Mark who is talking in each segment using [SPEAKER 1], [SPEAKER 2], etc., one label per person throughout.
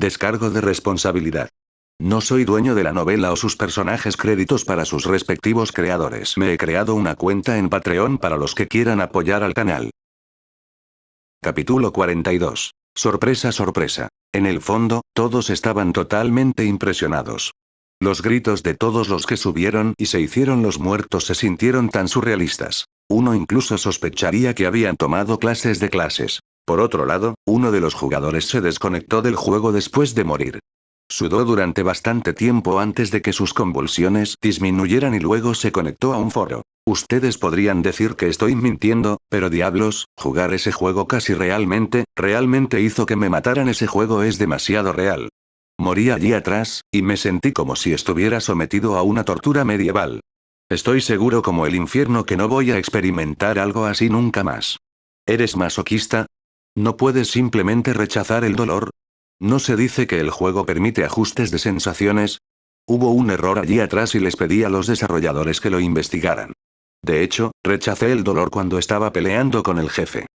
[SPEAKER 1] Descargo de responsabilidad. No soy dueño de la novela o sus personajes, créditos para sus respectivos creadores. Me he creado una cuenta en Patreon para los que quieran apoyar al canal. Capítulo 42. Sorpresa, sorpresa. En el fondo, todos estaban totalmente impresionados. Los gritos de todos los que subieron y se hicieron los muertos se sintieron tan surrealistas. Uno incluso sospecharía que habían tomado clases de clases. Por otro lado, uno de los jugadores se desconectó del juego después de morir. Sudó durante bastante tiempo antes de que sus convulsiones disminuyeran y luego se conectó a un foro. Ustedes podrían decir que estoy mintiendo, pero diablos, jugar ese juego casi realmente hizo que me mataran. Ese juego es demasiado real. Morí allí atrás, y me sentí como si estuviera sometido a una tortura medieval. Estoy seguro como el infierno que no voy a experimentar algo así nunca más. ¿Eres masoquista? ¿No puedes simplemente rechazar el dolor? ¿No se dice que el juego permite ajustes de sensaciones? Hubo un error allí atrás y les pedí a los desarrolladores que lo investigaran. De hecho, rechacé el dolor cuando estaba peleando con el jefe.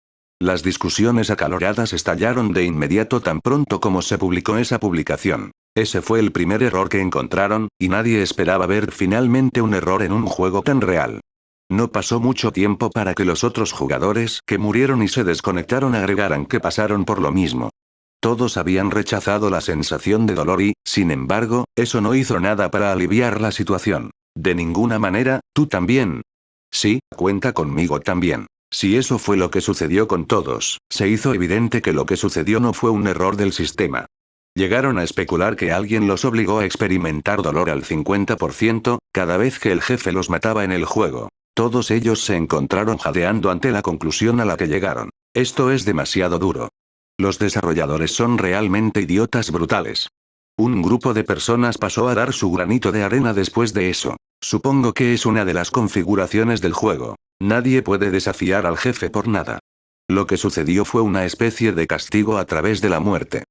[SPEAKER 1] Las discusiones acaloradas estallaron de inmediato tan pronto como se publicó esa publicación. Ese fue el primer error que encontraron, y nadie esperaba ver finalmente un error en un juego tan real. No pasó mucho tiempo para que los otros jugadores que murieron y se desconectaron agregaran que pasaron por lo mismo. Todos habían rechazado la sensación de dolor y, sin embargo, eso no hizo nada para aliviar la situación. De ninguna manera, tú también. Sí, cuenta conmigo también. Si eso fue lo que sucedió con todos, se hizo evidente que lo que sucedió no fue un error del sistema. Llegaron a especular que alguien los obligó a experimentar dolor al 50% cada vez que el jefe los mataba en el juego. Todos ellos se encontraron jadeando ante la conclusión a la que llegaron. Esto es demasiado duro. Los desarrolladores son realmente idiotas brutales. Un grupo de personas pasó a dar su granito de arena después de eso. Supongo que es una de las configuraciones del juego. Nadie puede desafiar al jefe por nada. Lo que sucedió fue una especie de castigo a través de la muerte.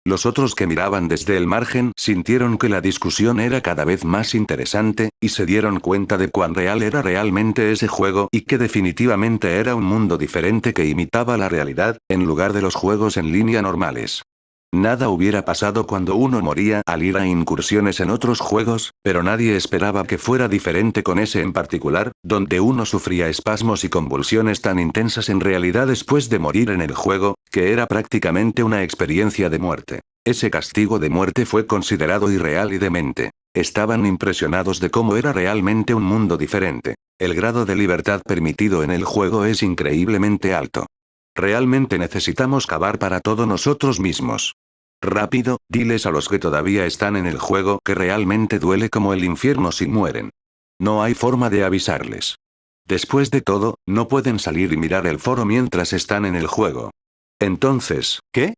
[SPEAKER 1] Los otros que miraban desde el margen sintieron que la discusión era cada vez más interesante, y se dieron cuenta de cuán real era realmente ese juego y que definitivamente era un mundo diferente que imitaba la realidad, en lugar de los juegos en línea normales. Nada hubiera pasado cuando uno moría al ir a incursiones en otros juegos, pero nadie esperaba que fuera diferente con ese en particular, donde uno sufría espasmos y convulsiones tan intensas en realidad después de morir en el juego, que era prácticamente una experiencia de muerte. Ese castigo de muerte fue considerado irreal y demente. Estaban impresionados de cómo era realmente un mundo diferente. El grado de libertad permitido en el juego es increíblemente alto. Realmente necesitamos cavar para todos nosotros mismos. Rápido, diles a los que todavía están en el juego que realmente duele como el infierno si mueren. No hay forma de avisarles. Después de todo, no pueden salir y mirar el foro mientras están en el juego. Entonces, ¿qué?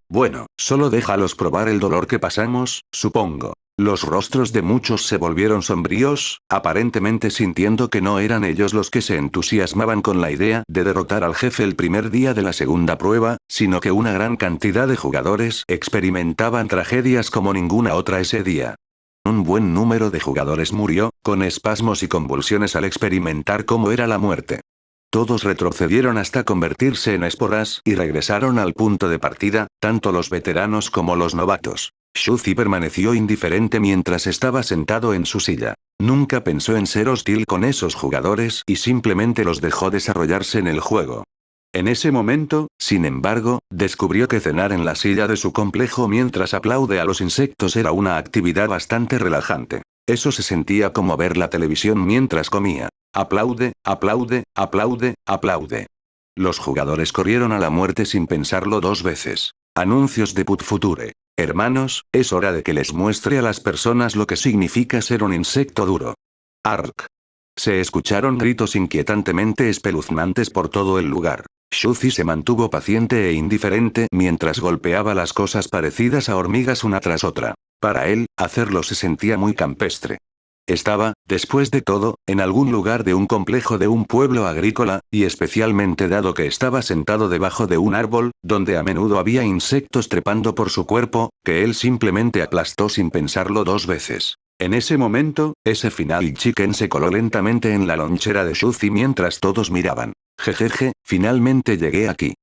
[SPEAKER 1] Bueno, solo déjalos probar el dolor que pasamos, supongo. Los rostros de muchos se volvieron sombríos, aparentemente sintiendo que no eran ellos los que se entusiasmaban con la idea de derrotar al jefe el primer día de la segunda prueba, sino que una gran cantidad de jugadores experimentaban tragedias como ninguna otra ese día. Un buen número de jugadores murió, con espasmos y convulsiones al experimentar cómo era la muerte. Todos retrocedieron hasta convertirse en esporas y regresaron al punto de partida, tanto los veteranos como los novatos. Shuzi permaneció indiferente mientras estaba sentado en su silla. Nunca pensó en ser hostil con esos jugadores y simplemente los dejó desarrollarse en el juego. En ese momento, sin embargo, descubrió que cenar en la silla de su complejo mientras aplaude a los insectos era una actividad bastante relajante. Eso se sentía como ver la televisión mientras comía. Aplaude, aplaude, aplaude, aplaude. Los jugadores corrieron a la muerte sin pensarlo dos veces. Anuncios de Put Future. Hermanos, es hora de que les muestre a las personas lo que significa ser un insecto duro. Ark. Se escucharon gritos inquietantemente espeluznantes por todo el lugar. Shuzi se mantuvo paciente e indiferente mientras golpeaba las cosas parecidas a hormigas una tras otra. Para él, hacerlo se sentía muy campestre. Estaba, después de todo, en algún lugar de un complejo de un pueblo agrícola, y especialmente dado que estaba sentado debajo de un árbol, donde a menudo había insectos trepando por su cuerpo, que él simplemente aplastó sin pensarlo dos veces. En ese momento, ese final chicken se coló lentamente en la lonchera de Shuzi mientras todos miraban. Jejeje, finalmente llegué aquí.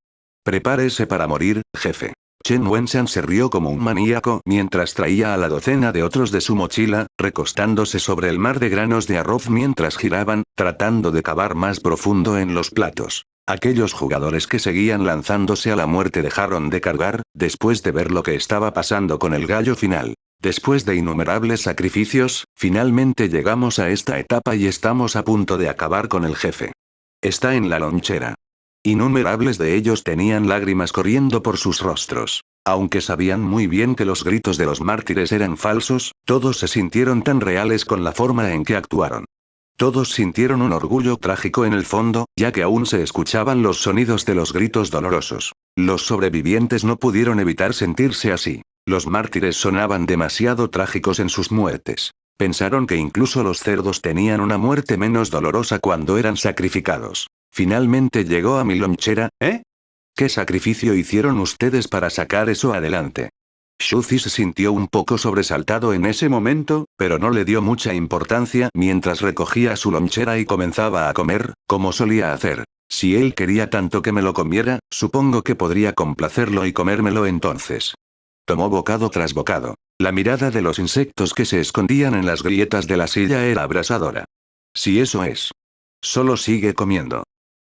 [SPEAKER 1] Prepárese para morir, jefe. Chen Wenshan se rió como un maníaco mientras traía a la docena de otros de su mochila, recostándose sobre el mar de granos de arroz mientras giraban, tratando de cavar más profundo en los platos. Aquellos jugadores que seguían lanzándose a la muerte dejaron de cargar, después de ver lo que estaba pasando con el gallo final. Después de innumerables sacrificios, finalmente llegamos a esta etapa y estamos a punto de acabar con el jefe. Está en la lonchera. Innumerables de ellos tenían lágrimas corriendo por sus rostros. Aunque sabían muy bien que los gritos de los mártires eran falsos, todos se sintieron tan reales con la forma en que actuaron. Todos sintieron un orgullo trágico en el fondo, ya que aún se escuchaban los sonidos de los gritos dolorosos. Los sobrevivientes no pudieron evitar sentirse así. Los mártires sonaban demasiado trágicos en sus muertes. Pensaron que incluso los cerdos tenían una muerte menos dolorosa cuando eran sacrificados. Finalmente llegó a mi lonchera, ¿eh? ¿Qué sacrificio hicieron ustedes para sacar eso adelante? Shuzi se sintió un poco sobresaltado en ese momento, pero no le dio mucha importancia mientras recogía su lonchera y comenzaba a comer, como solía hacer. Si él quería tanto que me lo comiera, supongo que podría complacerlo y comérmelo entonces. Tomó bocado tras bocado. La mirada de los insectos que se escondían en las grietas de la silla era abrasadora. Si eso es. Solo sigue comiendo.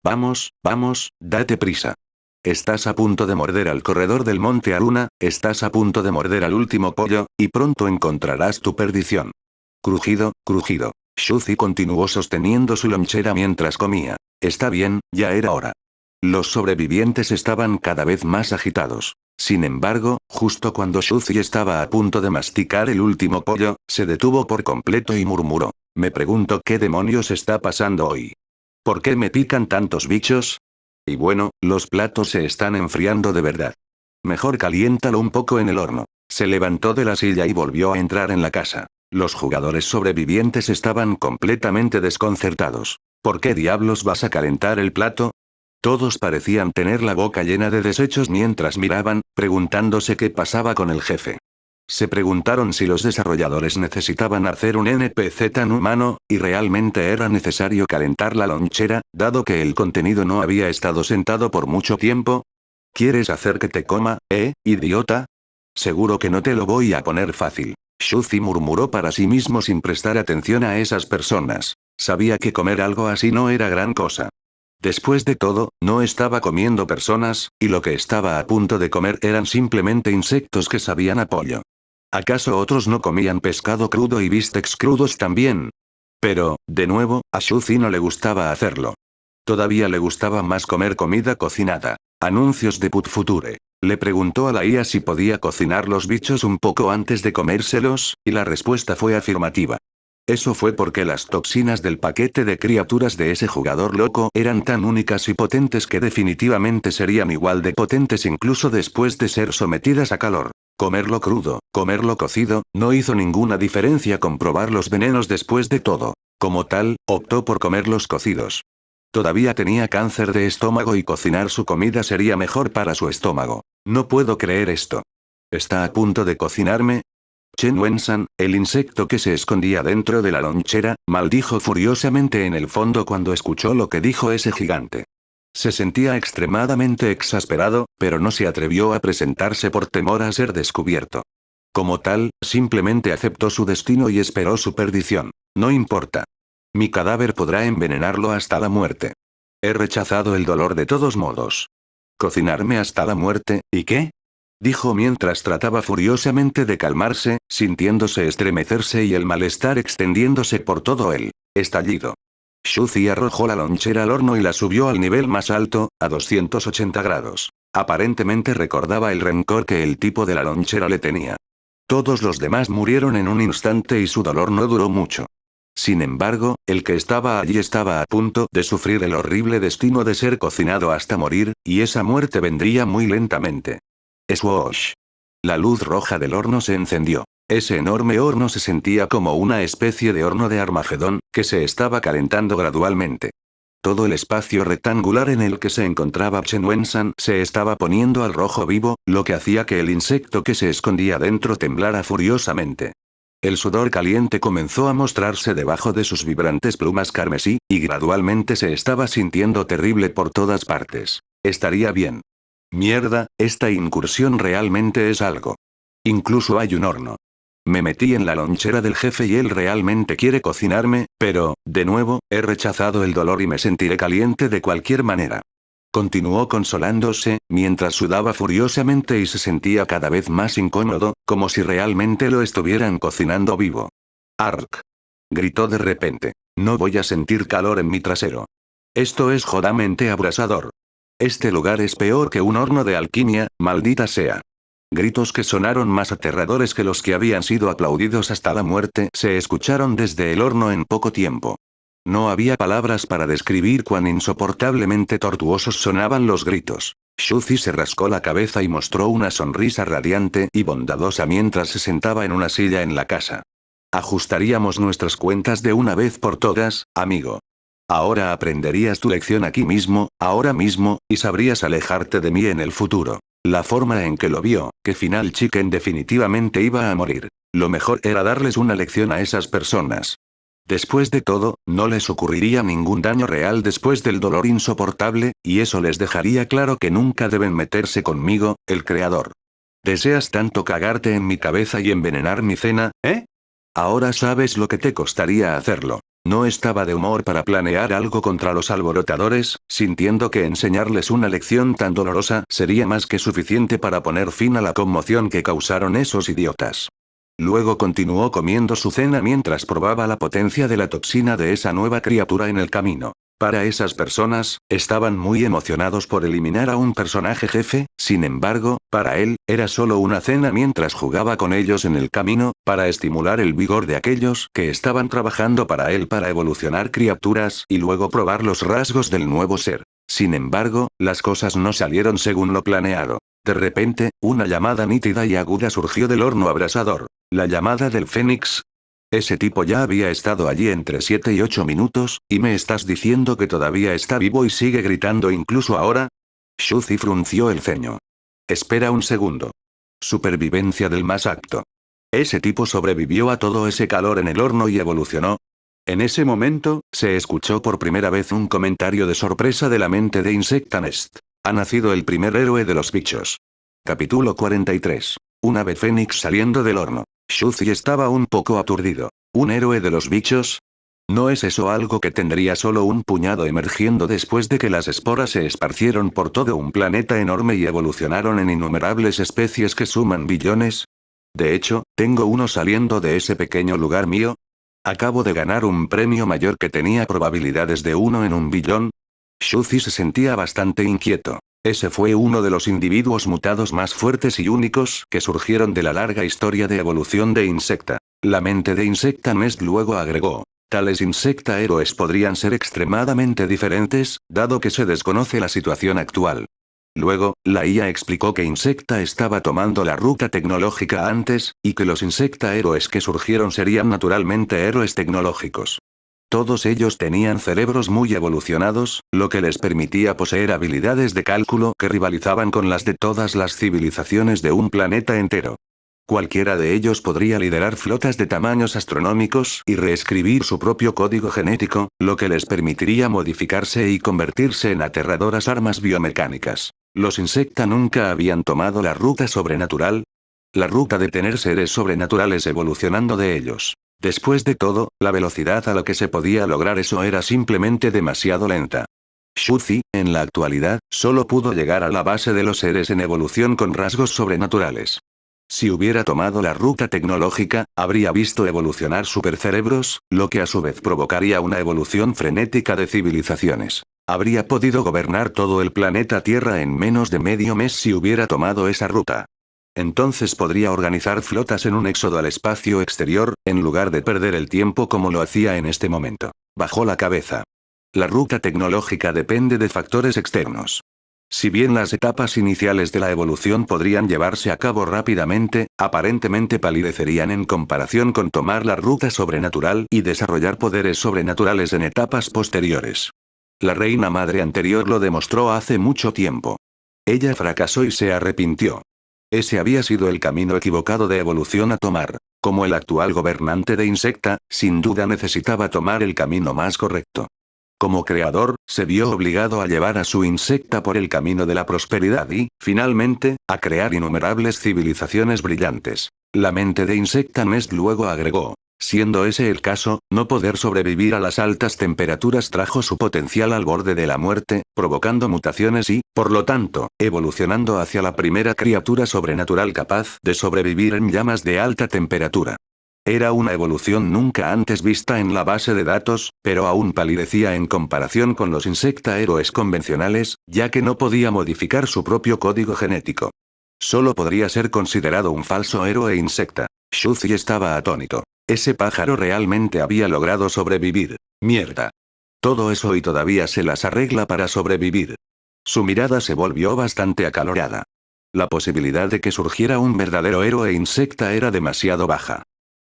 [SPEAKER 1] Vamos, vamos, date prisa. Estás a punto de morder al corredor del monte Aruna, estás a punto de morder al último pollo, y pronto encontrarás tu perdición. Crujido, crujido. Shuzi continuó sosteniendo su lonchera mientras comía. Está bien, ya era hora. Los sobrevivientes estaban cada vez más agitados. Sin embargo, justo cuando Shuzi estaba a punto de masticar el último pollo, se detuvo por completo y murmuró. Me pregunto qué demonios está pasando hoy. ¿Por qué me pican tantos bichos? Y bueno, los platos se están enfriando de verdad. Mejor caliéntalo un poco en el horno. Se levantó de la silla y volvió a entrar en la casa. Los jugadores sobrevivientes estaban completamente desconcertados. ¿Por qué diablos vas a calentar el plato? Todos parecían tener la boca llena de desechos mientras miraban, preguntándose qué pasaba con el jefe. Se preguntaron si los desarrolladores necesitaban hacer un NPC tan humano, y realmente era necesario calentar la lonchera, dado que el contenido no había estado sentado por mucho tiempo. ¿Quieres hacer que te coma, idiota? Seguro que no te lo voy a poner fácil. Shuzi murmuró para sí mismo sin prestar atención a esas personas. Sabía que comer algo así no era gran cosa. Después de todo, no estaba comiendo personas, y lo que estaba a punto de comer eran simplemente insectos que sabían a pollo. ¿Acaso otros no comían pescado crudo y bistecs crudos también? Pero, de nuevo, a Shuzi no le gustaba hacerlo. Todavía le gustaba más comer comida cocinada. Anuncios de Put Future. Le preguntó a la IA si podía cocinar los bichos un poco antes de comérselos, y la respuesta fue afirmativa. Eso fue porque las toxinas del paquete de criaturas de ese jugador loco eran tan únicas y potentes que definitivamente serían igual de potentes incluso después de ser sometidas a calor. Comerlo crudo, comerlo cocido, no hizo ninguna diferencia comprobar los venenos después de todo. Como tal, optó por comerlos cocidos. Todavía tenía cáncer de estómago y cocinar su comida sería mejor para su estómago. No puedo creer esto. ¿Está a punto de cocinarme? Chen Wenshan, el insecto que se escondía dentro de la lonchera, maldijo furiosamente en el fondo cuando escuchó lo que dijo ese gigante. Se sentía extremadamente exasperado, pero no se atrevió a presentarse por temor a ser descubierto. Como tal, simplemente aceptó su destino y esperó su perdición. No importa. Mi cadáver podrá envenenarlo hasta la muerte. He rechazado el dolor de todos modos. ¿Cocinarme hasta la muerte, y qué? Dijo mientras trataba furiosamente de calmarse, sintiéndose estremecerse y el malestar extendiéndose por todo el estallido. Shuzi arrojó la lonchera al horno y la subió al nivel más alto, a 280 grados. Aparentemente recordaba el rencor que el tipo de la lonchera le tenía. Todos los demás murieron en un instante y su dolor no duró mucho. Sin embargo, el que estaba allí estaba a punto de sufrir el horrible destino de ser cocinado hasta morir, y esa muerte vendría muy lentamente. Swoosh. La luz roja del horno se encendió. Ese enorme horno se sentía como una especie de horno de Armagedón, que se estaba calentando gradualmente. Todo el espacio rectangular en el que se encontraba Chen Wenshan se estaba poniendo al rojo vivo, lo que hacía que el insecto que se escondía dentro temblara furiosamente. El sudor caliente comenzó a mostrarse debajo de sus vibrantes plumas carmesí, y gradualmente se estaba sintiendo terrible por todas partes. Estaría bien. Mierda, esta incursión realmente es algo. Incluso hay un horno. Me metí en la lonchera del jefe y él realmente quiere cocinarme, pero, de nuevo, he rechazado el dolor y me sentiré caliente de cualquier manera. Continuó consolándose, mientras sudaba furiosamente y se sentía cada vez más incómodo, como si realmente lo estuvieran cocinando vivo. Ark. Gritó de repente. No voy a sentir calor en mi trasero. Esto es jodamente abrasador. Este lugar es peor que un horno de alquimia, maldita sea. Gritos que sonaron más aterradores que los que habían sido aplaudidos hasta la muerte se escucharon desde el horno en poco tiempo. No había palabras para describir cuán insoportablemente tortuosos sonaban los gritos. Shuzi se rascó la cabeza y mostró una sonrisa radiante y bondadosa mientras se sentaba en una silla en la casa. Ajustaríamos nuestras cuentas de una vez por todas, amigo. Ahora aprenderías tu lección aquí mismo, ahora mismo, y sabrías alejarte de mí en el futuro. La forma en que lo vio, que Final Chicken definitivamente iba a morir. Lo mejor era darles una lección a esas personas. Después de todo, no les ocurriría ningún daño real después del dolor insoportable, y eso les dejaría claro que nunca deben meterse conmigo, el creador. ¿Deseas tanto cagarte en mi cabeza y envenenar mi cena, eh? Ahora sabes lo que te costaría hacerlo. No estaba de humor para planear algo contra los alborotadores, sintiendo que enseñarles una lección tan dolorosa sería más que suficiente para poner fin a la conmoción que causaron esos idiotas. Luego continuó comiendo su cena mientras probaba la potencia de la toxina de esa nueva criatura en el camino. Para esas personas, estaban muy emocionados por eliminar a un personaje jefe, sin embargo, para él, era solo una cena mientras jugaba con ellos en el camino, para estimular el vigor de aquellos que estaban trabajando para él para evolucionar criaturas y luego probar los rasgos del nuevo ser. Sin embargo, las cosas no salieron según lo planeado. De repente, una llamada nítida y aguda surgió del horno abrasador. La llamada del Fénix. Ese tipo ya había estado allí entre 7 y 8 minutos, ¿y me estás diciendo que todavía está vivo y sigue gritando incluso ahora? Shuzi frunció el ceño. Espera un segundo. Supervivencia del más apto. ¿Ese tipo sobrevivió a todo ese calor en el horno y evolucionó? En ese momento, se escuchó por primera vez un comentario de sorpresa de la mente de Insectanest. Ha nacido el primer héroe de los bichos. Capítulo 43. Un ave fénix saliendo del horno. Shuzi estaba un poco aturdido. ¿Un héroe de los bichos? ¿No es eso algo que tendría solo un puñado emergiendo después de que las esporas se esparcieron por todo un planeta enorme y evolucionaron en innumerables especies que suman billones? De hecho, tengo uno saliendo de ese pequeño lugar mío. Acabo de ganar un premio mayor que tenía probabilidades de 1 en 1 billón. Shuzi se sentía bastante inquieto. Ese fue uno de los individuos mutados más fuertes y únicos que surgieron de la larga historia de evolución de Insecta. La mente de Insecta Nest luego agregó. Tales Insecta héroes podrían ser extremadamente diferentes, dado que se desconoce la situación actual. Luego, la IA explicó que Insecta estaba tomando la ruta tecnológica antes, y que los Insecta héroes que surgieron serían naturalmente héroes tecnológicos. Todos ellos tenían cerebros muy evolucionados, lo que les permitía poseer habilidades de cálculo que rivalizaban con las de todas las civilizaciones de un planeta entero. Cualquiera de ellos podría liderar flotas de tamaños astronómicos y reescribir su propio código genético, lo que les permitiría modificarse y convertirse en aterradoras armas biomecánicas. Los Insecta nunca habían tomado la ruta sobrenatural. La ruta de tener seres sobrenaturales evolucionando de ellos. Después de todo, la velocidad a la que se podía lograr eso era simplemente demasiado lenta. Shuzi, en la actualidad, solo pudo llegar a la base de los seres en evolución con rasgos sobrenaturales. Si hubiera tomado la ruta tecnológica, habría visto evolucionar supercerebros, lo que a su vez provocaría una evolución frenética de civilizaciones. Habría podido gobernar todo el planeta Tierra en menos de medio mes si hubiera tomado esa ruta. Entonces podría organizar flotas en un éxodo al espacio exterior, en lugar de perder el tiempo como lo hacía en este momento. Bajó la cabeza. La ruta tecnológica depende de factores externos. Si bien las etapas iniciales de la evolución podrían llevarse a cabo rápidamente, aparentemente palidecerían en comparación con tomar la ruta sobrenatural y desarrollar poderes sobrenaturales en etapas posteriores. La reina madre anterior lo demostró hace mucho tiempo. Ella fracasó y se arrepintió. Ese había sido el camino equivocado de evolución a tomar. Como el actual gobernante de Insecta, sin duda necesitaba tomar el camino más correcto. Como creador, se vio obligado a llevar a su insecta por el camino de la prosperidad y, finalmente, a crear innumerables civilizaciones brillantes. La mente de Insecta Nest luego agregó. Siendo ese el caso, no poder sobrevivir a las altas temperaturas trajo su potencial al borde de la muerte, provocando mutaciones y, por lo tanto, evolucionando hacia la primera criatura sobrenatural capaz de sobrevivir en llamas de alta temperatura. Era una evolución nunca antes vista en la base de datos, pero aún palidecía en comparación con los insecta héroes convencionales, ya que no podía modificar su propio código genético. Solo podría ser considerado un falso héroe insecta. Shuzi estaba atónito. Ese pájaro realmente había logrado sobrevivir. Mierda. Todo eso y todavía se las arregla para sobrevivir. Su mirada se volvió bastante acalorada. La posibilidad de que surgiera un verdadero héroe insecta era demasiado baja.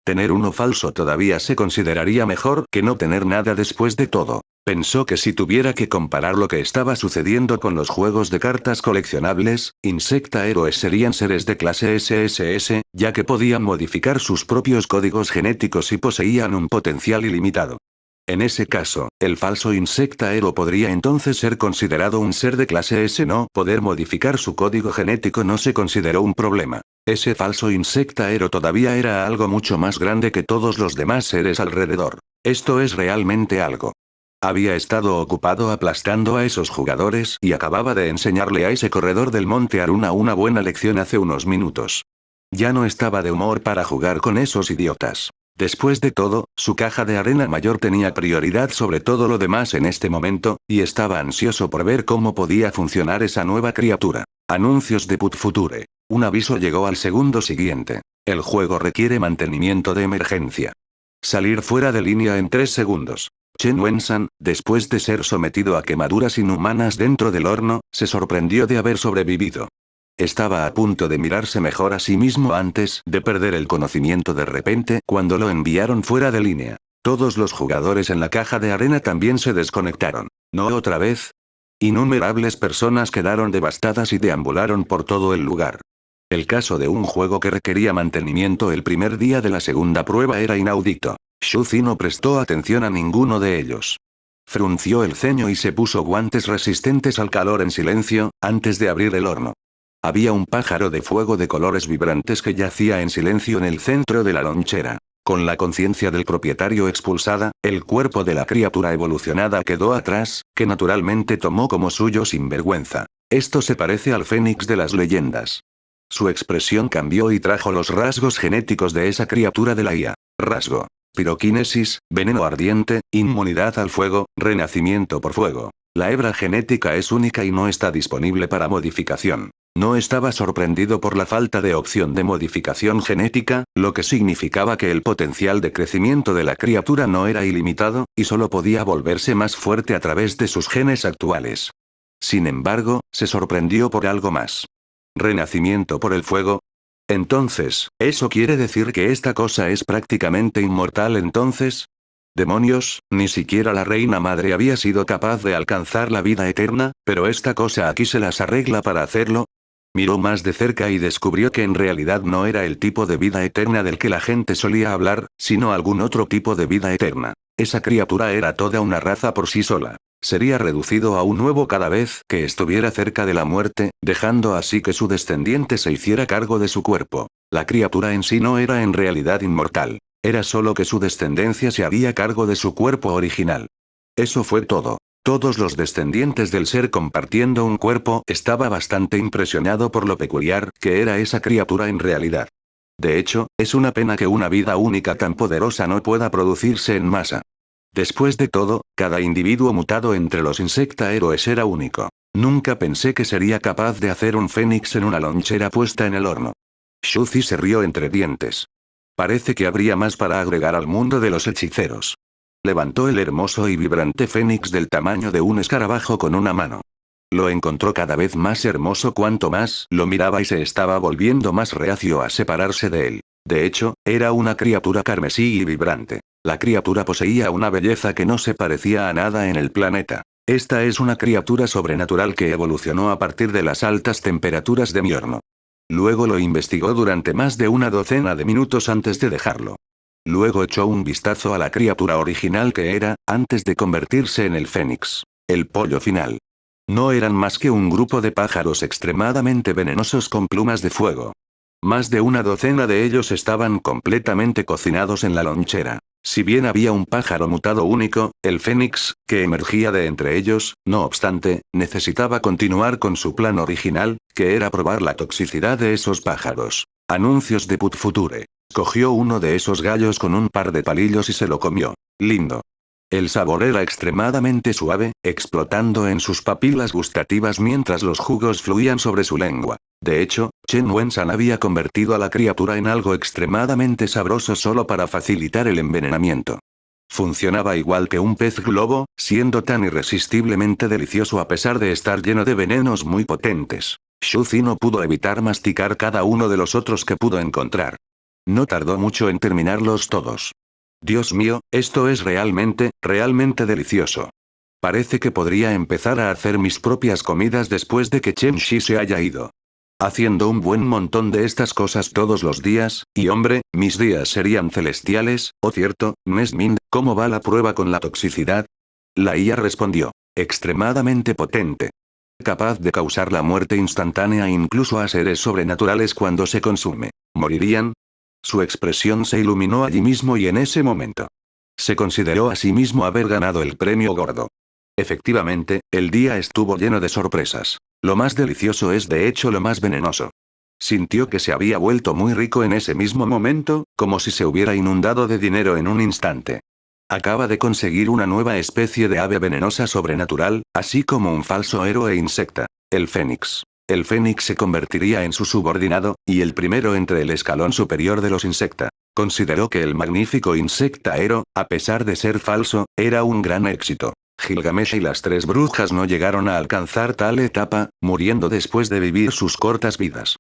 [SPEAKER 1] Tener uno falso todavía se consideraría mejor que no tener nada después de todo. Pensó que si tuviera que comparar lo que estaba sucediendo con los juegos de cartas coleccionables, insecta héroes serían seres de clase SSS, ya que podían modificar sus propios códigos genéticos y poseían un potencial ilimitado. En ese caso, el falso insecta héroe podría entonces ser considerado un ser de clase S. No poder modificar su código genético no se consideró un problema. Ese falso insecta héroe todavía era algo mucho más grande que todos los demás seres alrededor. Esto es realmente algo. Había estado ocupado aplastando a esos jugadores y acababa de enseñarle a ese corredor del monte Aruna una buena lección hace unos minutos. Ya no estaba de humor para jugar con esos idiotas. Después de todo, su caja de arena mayor tenía prioridad sobre todo lo demás en este momento, y estaba ansioso por ver cómo podía funcionar esa nueva criatura. Anuncios de Put Future. Un aviso llegó al segundo siguiente. El juego requiere mantenimiento de emergencia. Salir fuera de línea en 3 segundos. Chen Wensan, después de ser sometido a quemaduras inhumanas dentro del horno, se sorprendió de haber sobrevivido. Estaba a punto de mirarse mejor a sí mismo antes de perder el conocimiento de repente cuando lo enviaron fuera de línea. Todos los jugadores en la caja de arena también se desconectaron. ¿No otra vez? Innumerables personas quedaron devastadas y deambularon por todo el lugar. El caso de un juego que requería mantenimiento el primer día de la segunda prueba era inaudito. Shuzi no prestó atención a ninguno de ellos. Frunció el ceño y se puso guantes resistentes al calor en silencio, antes de abrir el horno. Había un pájaro de fuego de colores vibrantes que yacía en silencio en el centro de la lonchera. Con la conciencia del propietario expulsada, el cuerpo de la criatura evolucionada quedó atrás, que naturalmente tomó como suyo sin vergüenza. Esto se parece al fénix de las leyendas. Su expresión cambió y trajo los rasgos genéticos de esa criatura de la IA. Rasgo. Piroquinesis, veneno ardiente, inmunidad al fuego, renacimiento por fuego. La hebra genética es única y no está disponible para modificación. No estaba sorprendido por la falta de opción de modificación genética, lo que significaba que el potencial de crecimiento de la criatura no era ilimitado, y solo podía volverse más fuerte a través de sus genes actuales. Sin embargo, se sorprendió por algo más. ¿Renacimiento por el fuego? Entonces, ¿eso quiere decir que esta cosa es prácticamente inmortal entonces? Demonios, ni siquiera la reina madre había sido capaz de alcanzar la vida eterna, pero esta cosa aquí se las arregla para hacerlo. Miró más de cerca y descubrió que en realidad no era el tipo de vida eterna del que la gente solía hablar, sino algún otro tipo de vida eterna. Esa criatura era toda una raza por sí sola. Sería reducido a un nuevo cada vez que estuviera cerca de la muerte, dejando así que su descendiente se hiciera cargo de su cuerpo. La criatura en sí no era en realidad inmortal. Era solo que su descendencia se haría cargo de su cuerpo original. Eso fue todo. Todos los descendientes del ser compartiendo un cuerpo estaba bastante impresionado por lo peculiar que era esa criatura en realidad. De hecho, es una pena que una vida única tan poderosa no pueda producirse en masa. Después de todo, cada individuo mutado entre los insecta héroes era único. Nunca pensé que sería capaz de hacer un fénix en una lonchera puesta en el horno. Shuzi se rió entre dientes. Parece que habría más para agregar al mundo de los hechiceros. Levantó el hermoso y vibrante fénix del tamaño de un escarabajo con una mano. Lo encontró cada vez más hermoso cuanto más lo miraba y se estaba volviendo más reacio a separarse de él. De hecho, era una criatura carmesí y vibrante. La criatura poseía una belleza que no se parecía a nada en el planeta. Esta es una criatura sobrenatural que evolucionó a partir de las altas temperaturas de mi horno. Luego lo investigó durante más de una docena de minutos antes de dejarlo. Luego echó un vistazo a la criatura original que era, antes de convertirse en el Fénix. El pollo final. No eran más que un grupo de pájaros extremadamente venenosos con plumas de fuego. Más de una docena de ellos estaban completamente cocinados en la lonchera. Si bien había un pájaro mutado único, el Fénix, que emergía de entre ellos, no obstante, necesitaba continuar con su plan original, que era probar la toxicidad de esos pájaros. Anuncios de Put Future. Cogió uno de esos gallos con un par de palillos y se lo comió. Lindo. El sabor era extremadamente suave, explotando en sus papilas gustativas mientras los jugos fluían sobre su lengua. De hecho, Chen Wensan había convertido a la criatura en algo extremadamente sabroso solo para facilitar el envenenamiento. Funcionaba igual que un pez globo, siendo tan irresistiblemente delicioso a pesar de estar lleno de venenos muy potentes. Shuzi no pudo evitar masticar cada uno de los otros que pudo encontrar. No tardó mucho en terminarlos todos. Dios mío, esto es realmente delicioso. Parece que podría empezar a hacer mis propias comidas después de que Chen Shi se haya ido. Haciendo un buen montón de estas cosas todos los días, y hombre, mis días serían celestiales, ¿o cierto, Nesmin? ¿Cómo va la prueba con la toxicidad? La IA respondió. Extremadamente potente. Capaz de causar la muerte instantánea incluso a seres sobrenaturales cuando se consume. ¿Morirían? Su expresión se iluminó allí mismo y en ese momento. Se consideró a sí mismo haber ganado el premio gordo. Efectivamente, el día estuvo lleno de sorpresas. Lo más delicioso es de hecho lo más venenoso. Sintió que se había vuelto muy rico en ese mismo momento, como si se hubiera inundado de dinero en un instante. Acaba de conseguir una nueva especie de ave venenosa sobrenatural, así como un falso héroe insecta, el Fénix. El Fénix se convertiría en su subordinado, y el primero entre el escalón superior de los insecta. Consideró que el magnífico insectaero, a pesar de ser falso, era un gran éxito. Gilgamesh y las tres brujas no llegaron a alcanzar tal etapa, muriendo después de vivir sus cortas vidas.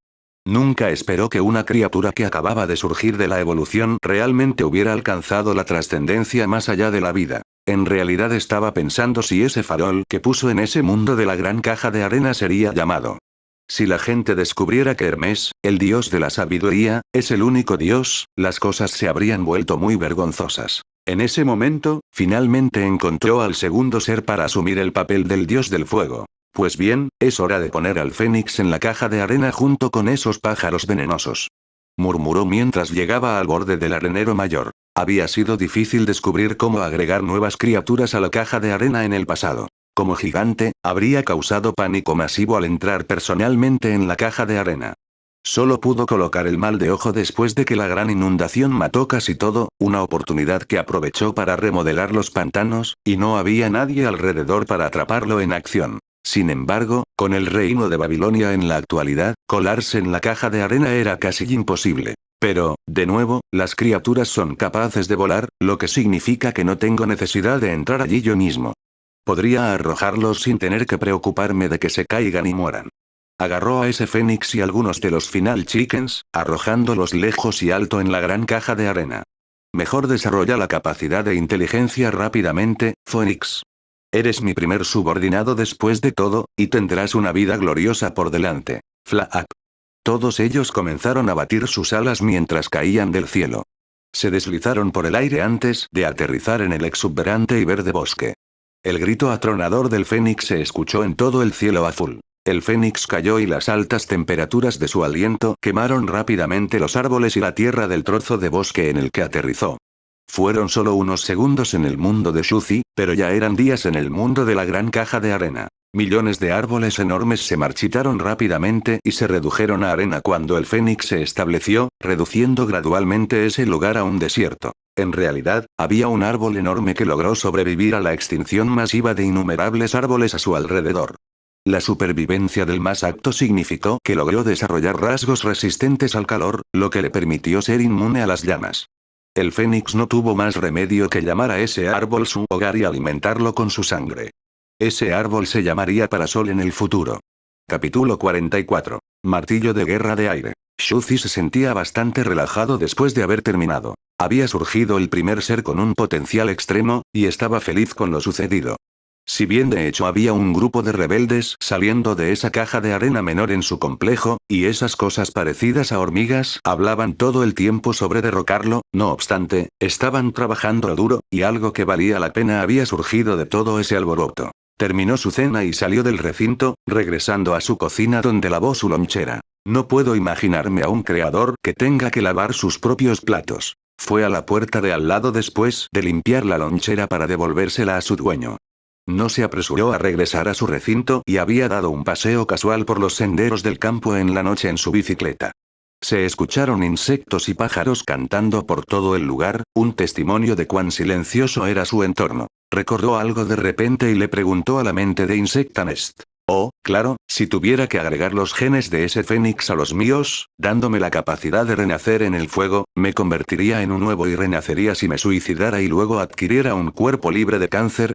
[SPEAKER 1] Nunca esperó que una criatura que acababa de surgir de la evolución realmente hubiera alcanzado la trascendencia más allá de la vida. En realidad estaba pensando si ese farol que puso en ese mundo de la gran caja de arena sería llamado. Si la gente descubriera que Hermes, el dios de la sabiduría, es el único dios, las cosas se habrían vuelto muy vergonzosas. En ese momento, finalmente encontró al segundo ser para asumir el papel del dios del fuego. Pues bien, es hora de poner al Fénix en la caja de arena junto con esos pájaros venenosos. Murmuró mientras llegaba al borde del arenero mayor. Había sido difícil descubrir cómo agregar nuevas criaturas a la caja de arena en el pasado. Como gigante, habría causado pánico masivo al entrar personalmente en la caja de arena. Solo pudo colocar el mal de ojo después de que la gran inundación mató casi todo, una oportunidad que aprovechó para remodelar los pantanos, y no había nadie alrededor para atraparlo en acción. Sin embargo, con el reino de Babilonia en la actualidad, colarse en la caja de arena era casi imposible. Pero, de nuevo, las criaturas son capaces de volar, lo que significa que no tengo necesidad de entrar allí yo mismo. Podría arrojarlos sin tener que preocuparme de que se caigan y mueran. Agarró a ese Fénix y algunos de los Final Chickens, arrojándolos lejos y alto en la gran caja de arena. Mejor desarrolla la capacidad de inteligencia rápidamente, Fénix. Eres mi primer subordinado después de todo, y tendrás una vida gloriosa por delante. Flap. Todos ellos comenzaron a batir sus alas mientras caían del cielo. Se deslizaron por el aire antes de aterrizar en el exuberante y verde bosque. El grito atronador del Fénix se escuchó en todo el cielo azul. El Fénix cayó y las altas temperaturas de su aliento quemaron rápidamente los árboles y la tierra del trozo de bosque en el que aterrizó. Fueron solo unos segundos en el mundo de Shuzi, pero ya eran días en el mundo de la gran caja de arena. Millones de árboles enormes se marchitaron rápidamente y se redujeron a arena cuando el Fénix se estableció, reduciendo gradualmente ese lugar a un desierto. En realidad, había un árbol enorme que logró sobrevivir a la extinción masiva de innumerables árboles a su alrededor. La supervivencia del más apto significó que logró desarrollar rasgos resistentes al calor, lo que le permitió ser inmune a las llamas. El Fénix no tuvo más remedio que llamar a ese árbol su hogar y alimentarlo con su sangre. Ese árbol se llamaría Parasol en el futuro. Capítulo 44. Martillo de guerra de aire. Shuzi se sentía bastante relajado después de haber terminado. Había surgido el primer ser con un potencial extremo, y estaba feliz con lo sucedido. Si bien de hecho había un grupo de rebeldes saliendo de esa caja de arena menor en su complejo, y esas cosas parecidas a hormigas hablaban todo el tiempo sobre derrocarlo, no obstante, estaban trabajando duro, y algo que valía la pena había surgido de todo ese alboroto. Terminó su cena y salió del recinto, regresando a su cocina donde lavó su lonchera. No puedo imaginarme a un creador que tenga que lavar sus propios platos. Fue a la puerta de al lado después de limpiar la lonchera para devolvérsela a su dueño. No se apresuró a regresar a su recinto y había dado un paseo casual por los senderos del campo en la noche en su bicicleta. Se escucharon insectos y pájaros cantando por todo el lugar, un testimonio de cuán silencioso era su entorno. Recordó algo de repente y le preguntó a la mente de Insectanest. Oh, claro, si tuviera que agregar los genes de ese fénix a los míos, dándome la capacidad de renacer en el fuego, me convertiría en un nuevo y renacería si me suicidara y luego adquiriera un cuerpo libre de cáncer.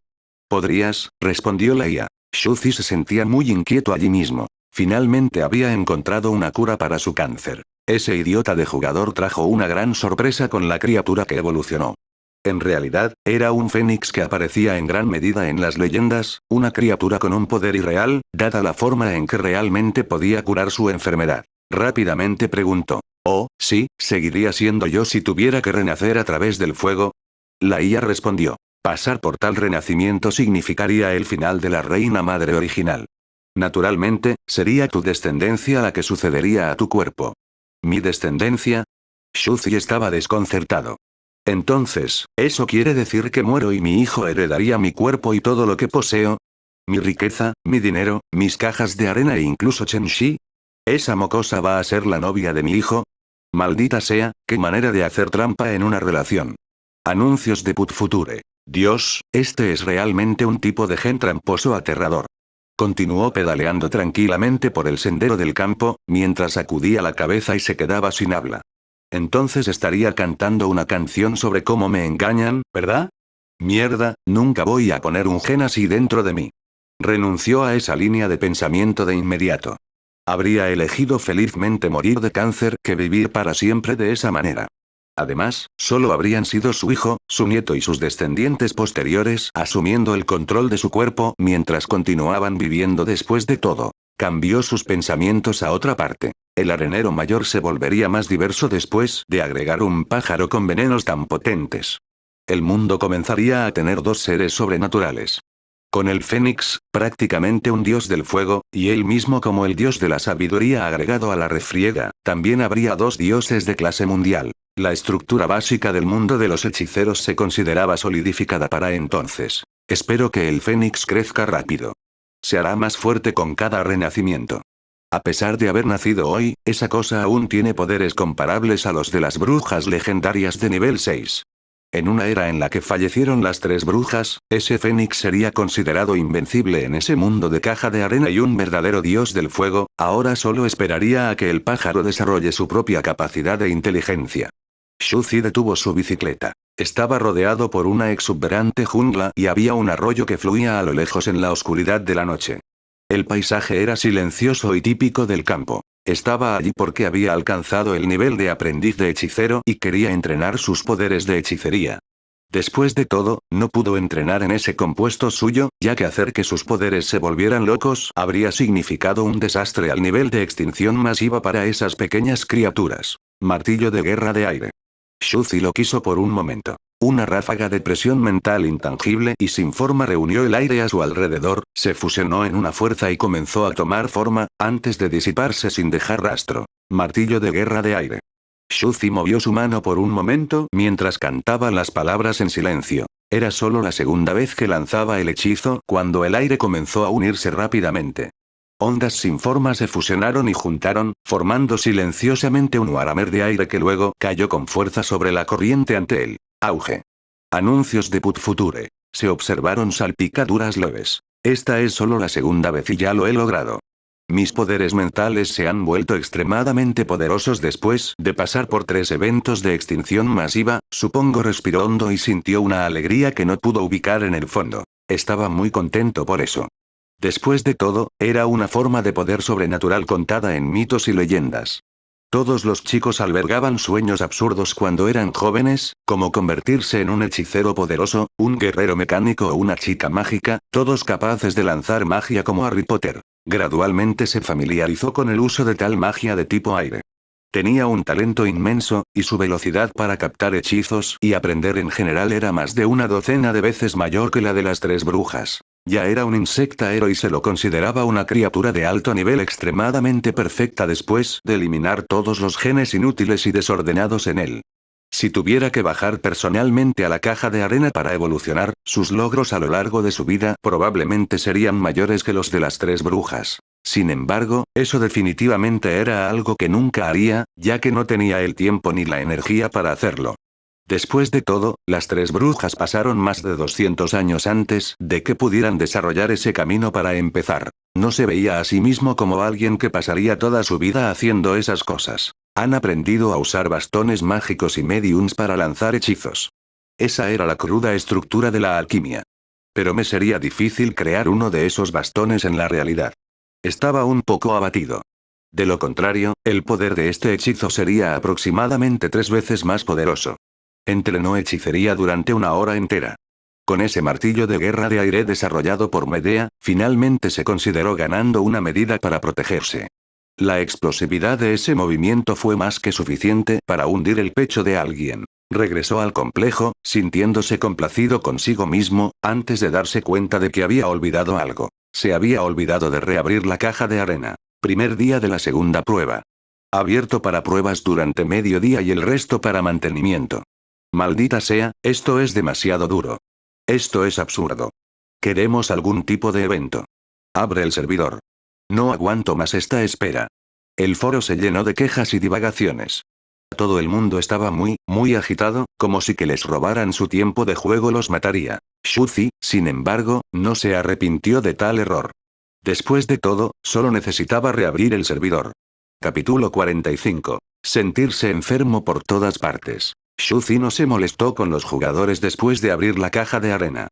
[SPEAKER 1] ¿Podrías?, respondió la IA. Shuzi se sentía muy inquieto allí mismo. Finalmente había encontrado una cura para su cáncer. Ese idiota de jugador trajo una gran sorpresa con la criatura que evolucionó. En realidad, era un fénix que aparecía en gran medida en las leyendas, una criatura con un poder irreal, dada la forma en que realmente podía curar su enfermedad. Rápidamente preguntó. Oh, sí, ¿seguiría siendo yo si tuviera que renacer a través del fuego? La IA respondió. Pasar por tal renacimiento significaría el final de la reina madre original. Naturalmente, sería tu descendencia la que sucedería a tu cuerpo. ¿Mi descendencia? Shuzi estaba desconcertado. Entonces, ¿eso quiere decir que muero y mi hijo heredaría mi cuerpo y todo lo que poseo? ¿Mi riqueza, mi dinero, mis cajas de arena e incluso Chen-Shi? ¿Esa mocosa va a ser la novia de mi hijo? Maldita sea, qué manera de hacer trampa en una relación. Anuncios de Putfuture. Dios, este es realmente un tipo de gen tramposo aterrador. Continuó pedaleando tranquilamente por el sendero del campo, mientras sacudía la cabeza y se quedaba sin habla. Entonces estaría cantando una canción sobre cómo me engañan, ¿verdad? Mierda, nunca voy a poner un gen así dentro de mí. Renunció a esa línea de pensamiento de inmediato. Habría elegido felizmente morir de cáncer que vivir para siempre de esa manera. Además, solo habrían sido su hijo, su nieto y sus descendientes posteriores asumiendo el control de su cuerpo mientras continuaban viviendo después de todo. Cambió sus pensamientos a otra parte. El arenero mayor se volvería más diverso después de agregar un pájaro con venenos tan potentes. El mundo comenzaría a tener dos seres sobrenaturales. Con el Fénix, prácticamente un dios del fuego, y él mismo como el dios de la sabiduría agregado a la refriega, también habría dos dioses de clase mundial. La estructura básica del mundo de los hechiceros se consideraba solidificada para entonces. Espero que el Fénix crezca rápido. Se hará más fuerte con cada renacimiento. A pesar de haber nacido hoy, esa cosa aún tiene poderes comparables a los de las brujas legendarias de nivel 6. En una era en la que fallecieron las tres brujas, ese fénix sería considerado invencible en ese mundo de caja de arena y un verdadero dios del fuego, ahora solo esperaría a que el pájaro desarrolle su propia capacidad de inteligencia. Shuzi detuvo su bicicleta. Estaba rodeado por una exuberante jungla y había un arroyo que fluía a lo lejos en la oscuridad de la noche. El paisaje era silencioso y típico del campo. Estaba allí porque había alcanzado el nivel de aprendiz de hechicero y quería entrenar sus poderes de hechicería. Después de todo, no pudo entrenar en ese compuesto suyo, ya que hacer que sus poderes se volvieran locos habría significado un desastre al nivel de extinción masiva para esas pequeñas criaturas. Martillo de guerra de aire. Shuzi lo quiso por un momento. Una ráfaga de presión mental intangible y sin forma reunió el aire a su alrededor, se fusionó en una fuerza y comenzó a tomar forma, antes de disiparse sin dejar rastro. Martillo de guerra de aire. Shuzi movió su mano por un momento mientras cantaba las palabras en silencio. Era solo la segunda vez que lanzaba el hechizo cuando el aire comenzó a unirse rápidamente. Ondas sin forma se fusionaron y juntaron, formando silenciosamente un Warhammer de aire que luego cayó con fuerza sobre la corriente ante él. Auge. Anuncios de Putfuture. Se observaron salpicaduras leves. Esta es solo la segunda vez y ya lo he logrado. Mis poderes mentales se han vuelto extremadamente poderosos después de pasar por 3 eventos de extinción masiva, supongo respiró hondo y sintió una alegría que no pudo ubicar en el fondo. Estaba muy contento por eso. Después de todo, era una forma de poder sobrenatural contada en mitos y leyendas. Todos los chicos albergaban sueños absurdos cuando eran jóvenes, como convertirse en un hechicero poderoso, un guerrero mecánico o una chica mágica, todos capaces de lanzar magia como Harry Potter. Gradualmente se familiarizó con el uso de tal magia de tipo aire. Tenía un talento inmenso, y su velocidad para captar hechizos y aprender en general era más de una docena de veces mayor que la de las tres brujas. Ya era un insectaero y se lo consideraba una criatura de alto nivel extremadamente perfecta después de eliminar todos los genes inútiles y desordenados en él. Si tuviera que bajar personalmente a la caja de arena para evolucionar, sus logros a lo largo de su vida probablemente serían mayores que los de las tres brujas. Sin embargo, eso definitivamente era algo que nunca haría, ya que no tenía el tiempo ni la energía para hacerlo. Después de todo, las tres brujas pasaron más de 200 años antes de que pudieran desarrollar ese camino para empezar. No se veía a sí mismo como alguien que pasaría toda su vida haciendo esas cosas. Han aprendido a usar bastones mágicos y mediums para lanzar hechizos. Esa era la cruda estructura de la alquimia. Pero me sería difícil crear uno de esos bastones en la realidad. Estaba un poco abatido. De lo contrario, el poder de este hechizo sería aproximadamente 3 veces más poderoso. Entrenó hechicería durante una hora entera. Con ese martillo de guerra de aire desarrollado por Medea, finalmente se consideró ganando una medida para protegerse. La explosividad de ese movimiento fue más que suficiente para hundir el pecho de alguien. Regresó al complejo, sintiéndose complacido consigo mismo, antes de darse cuenta de que había olvidado algo. Se había olvidado de reabrir la caja de arena. Primer día de la segunda prueba. Abierto para pruebas durante medio día y el resto para mantenimiento. Maldita sea, esto es demasiado duro. Esto es absurdo. Queremos algún tipo de evento. Abre el servidor. No aguanto más esta espera. El foro se llenó de quejas y divagaciones. Todo el mundo estaba muy agitado, como si que les robaran su tiempo de juego los mataría. Shuzi, sin embargo, no se arrepintió de tal error. Después de todo, solo necesitaba reabrir el servidor. Capítulo 45. Sentirse enfermo por todas partes. Shuzi no se molestó con los jugadores después de abrir la caja de arena.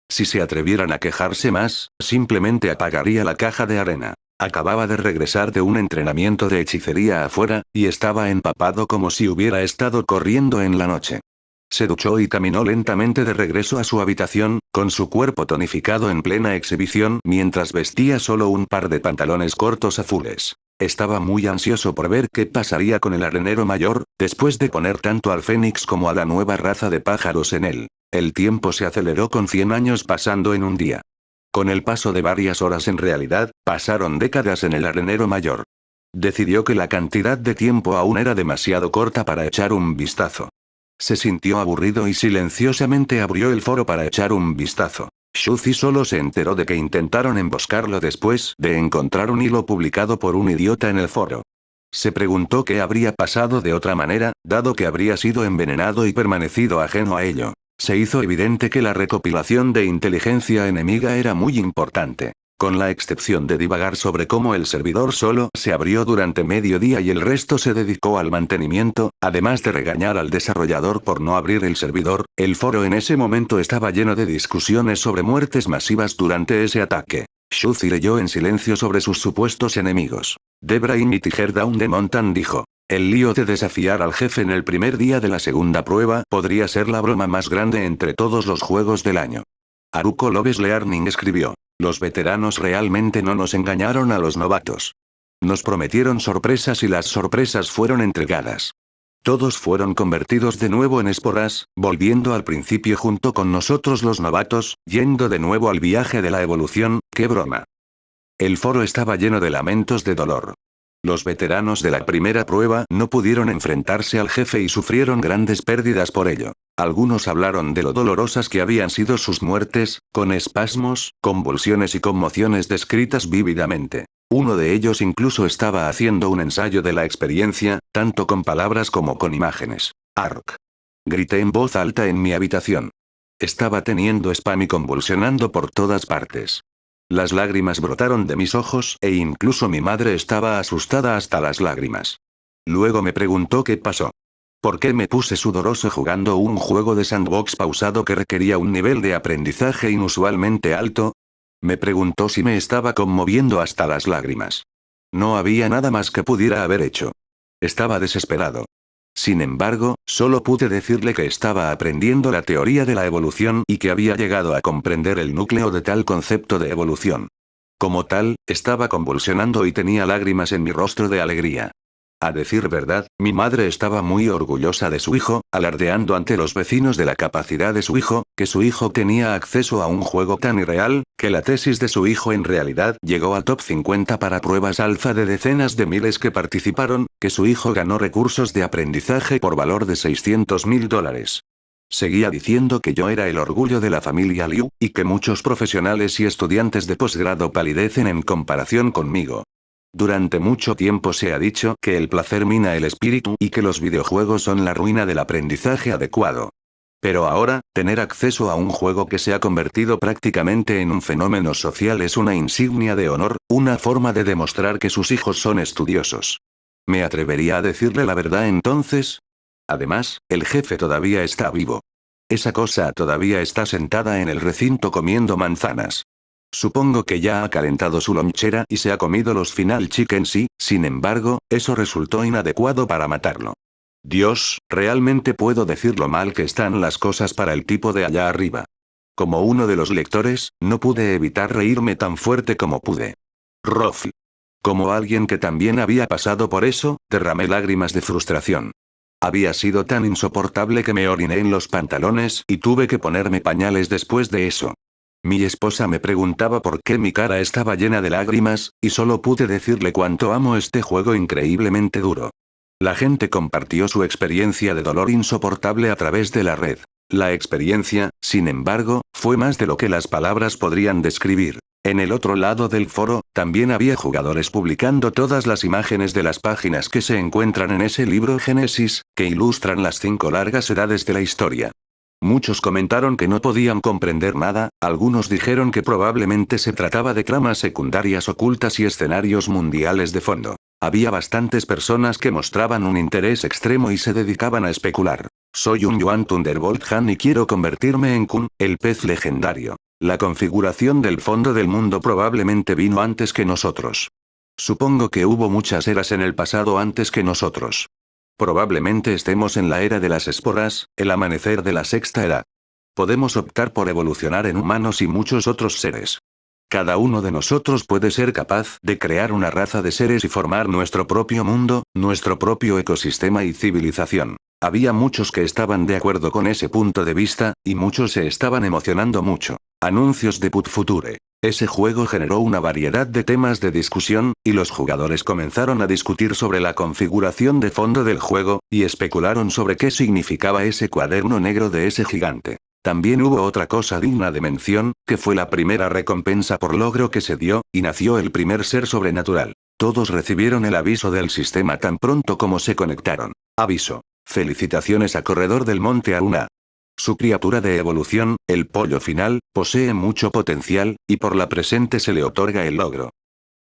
[SPEAKER 1] Si se atrevieran a quejarse más, simplemente apagaría la caja de arena. Acababa de regresar de un entrenamiento de hechicería afuera, y estaba empapado como si hubiera estado corriendo en la noche. Se duchó y caminó lentamente de regreso a su habitación, con su cuerpo tonificado en plena exhibición mientras vestía solo un par de pantalones cortos azules. Estaba muy ansioso por ver qué pasaría con el arenero mayor, después de poner tanto al Fénix como a la nueva raza de pájaros en él. El tiempo se aceleró con 100 años pasando en un día. Con el paso de varias horas en realidad, pasaron décadas en el arenero mayor. Decidió que la cantidad de tiempo aún era demasiado corta para echar un vistazo. Se sintió aburrido y silenciosamente abrió el foro para echar un vistazo. Shuzi solo se enteró de que intentaron emboscarlo después de encontrar un hilo publicado por un idiota en el foro. Se preguntó qué habría pasado de otra manera, dado que habría sido envenenado y permanecido ajeno a ello. Se hizo evidente que la recopilación de inteligencia enemiga era muy importante. Con la excepción de divagar sobre cómo el servidor solo se abrió durante medio día y el resto se dedicó al mantenimiento, además de regañar al desarrollador por no abrir el servidor, el foro en ese momento estaba lleno de discusiones sobre muertes masivas durante ese ataque. Shuzi leyó en silencio sobre sus supuestos enemigos. Debra y Tiger Down de Montan dijo. El lío de desafiar al jefe en el primer día de la segunda prueba podría ser la broma más grande entre todos los juegos del año. Haruko Loves Learning escribió. Los veteranos realmente no nos engañaron a los novatos. Nos prometieron sorpresas y las sorpresas fueron entregadas. Todos fueron convertidos de nuevo en esporas, volviendo al principio junto con nosotros los novatos, yendo de nuevo al viaje de la evolución, ¡qué broma! El foro estaba lleno de lamentos de dolor. Los veteranos de la primera prueba no pudieron enfrentarse al jefe y sufrieron grandes pérdidas por ello. Algunos hablaron de lo dolorosas que habían sido sus muertes, con espasmos, convulsiones y conmociones descritas vívidamente. Uno de ellos incluso estaba haciendo un ensayo de la experiencia, tanto con palabras como con imágenes. Ark. Grité en voz alta en mi habitación. Estaba teniendo spam y convulsionando por todas partes. Las lágrimas brotaron de mis ojos e incluso mi madre estaba asustada hasta las lágrimas. Luego me preguntó qué pasó. ¿Por qué me puse sudoroso jugando un juego de sandbox pausado que requería un nivel de aprendizaje inusualmente alto? Me preguntó si me estaba conmoviendo hasta las lágrimas. No había nada más que pudiera haber hecho. Estaba desesperado. Sin embargo, solo pude decirle que estaba aprendiendo la teoría de la evolución y que había llegado a comprender el núcleo de tal concepto de evolución. Como tal, estaba convulsionando y tenía lágrimas en mi rostro de alegría. A decir verdad, mi madre estaba muy orgullosa de su hijo, alardeando ante los vecinos de la capacidad de su hijo, que su hijo tenía acceso a un juego tan irreal, que la tesis de su hijo en realidad llegó a top 50 para pruebas alfa de decenas de miles que participaron, que su hijo ganó recursos de aprendizaje por valor de $600.000. Seguía diciendo que yo era el orgullo de la familia Liu, y que muchos profesionales y estudiantes de posgrado palidecen en comparación conmigo. Durante mucho tiempo se ha dicho que el placer mina el espíritu y que los videojuegos son la ruina del aprendizaje adecuado. Pero ahora, tener acceso a un juego que se ha convertido prácticamente en un fenómeno social es una insignia de honor, una forma de demostrar que sus hijos son estudiosos. ¿Me atrevería a decirle la verdad entonces? Además, el jefe todavía está vivo. Esa cosa todavía está sentada en el recinto comiendo manzanas. Supongo que ya ha calentado su lonchera y se ha comido los final chickens y, sin embargo, eso resultó inadecuado para matarlo. Dios, realmente puedo decir lo mal que están las cosas para el tipo de allá arriba. Como uno de los lectores, no pude evitar reírme tan fuerte como pude. Rof. Como alguien que también había pasado por eso, derramé lágrimas de frustración. Había sido tan insoportable que me oriné en los pantalones y tuve que ponerme pañales después de eso. Mi esposa me preguntaba por qué mi cara estaba llena de lágrimas, y solo pude decirle cuánto amo este juego increíblemente duro. La gente compartió su experiencia de dolor insoportable a través de la red. La experiencia, sin embargo, fue más de lo que las palabras podrían describir. En el otro lado del foro, también había jugadores publicando todas las imágenes de las páginas que se encuentran en ese libro Génesis, que ilustran las 5 largas edades de la historia. Muchos comentaron que no podían comprender nada, algunos dijeron que probablemente se trataba de tramas secundarias ocultas y escenarios mundiales de fondo. Había bastantes personas que mostraban un interés extremo y se dedicaban a especular. Soy un Yuan Thunderbolt Han y quiero convertirme en Kun, el pez legendario. La configuración del fondo del mundo probablemente vino antes que nosotros. Supongo que hubo muchas eras en el pasado antes que nosotros. Probablemente estemos en la era de las esporas, el amanecer de la sexta edad. Podemos optar por evolucionar en humanos y muchos otros seres. Cada uno de nosotros puede ser capaz de crear una raza de seres y formar nuestro propio mundo, nuestro propio ecosistema y civilización. Había muchos que estaban de acuerdo con ese punto de vista, y muchos se estaban emocionando mucho. Anuncios de Put Future. Ese juego generó una variedad de temas de discusión, y los jugadores comenzaron a discutir sobre la configuración de fondo del juego, y especularon sobre qué significaba ese cuaderno negro de ese gigante. También hubo otra cosa digna de mención, que fue la primera recompensa por logro que se dio, y nació el primer ser sobrenatural. Todos recibieron el aviso del sistema tan pronto como se conectaron. Aviso. Felicitaciones a Corredor del Monte Aruna. Su criatura de evolución, el pollo final, posee mucho potencial, y por la presente se le otorga el logro.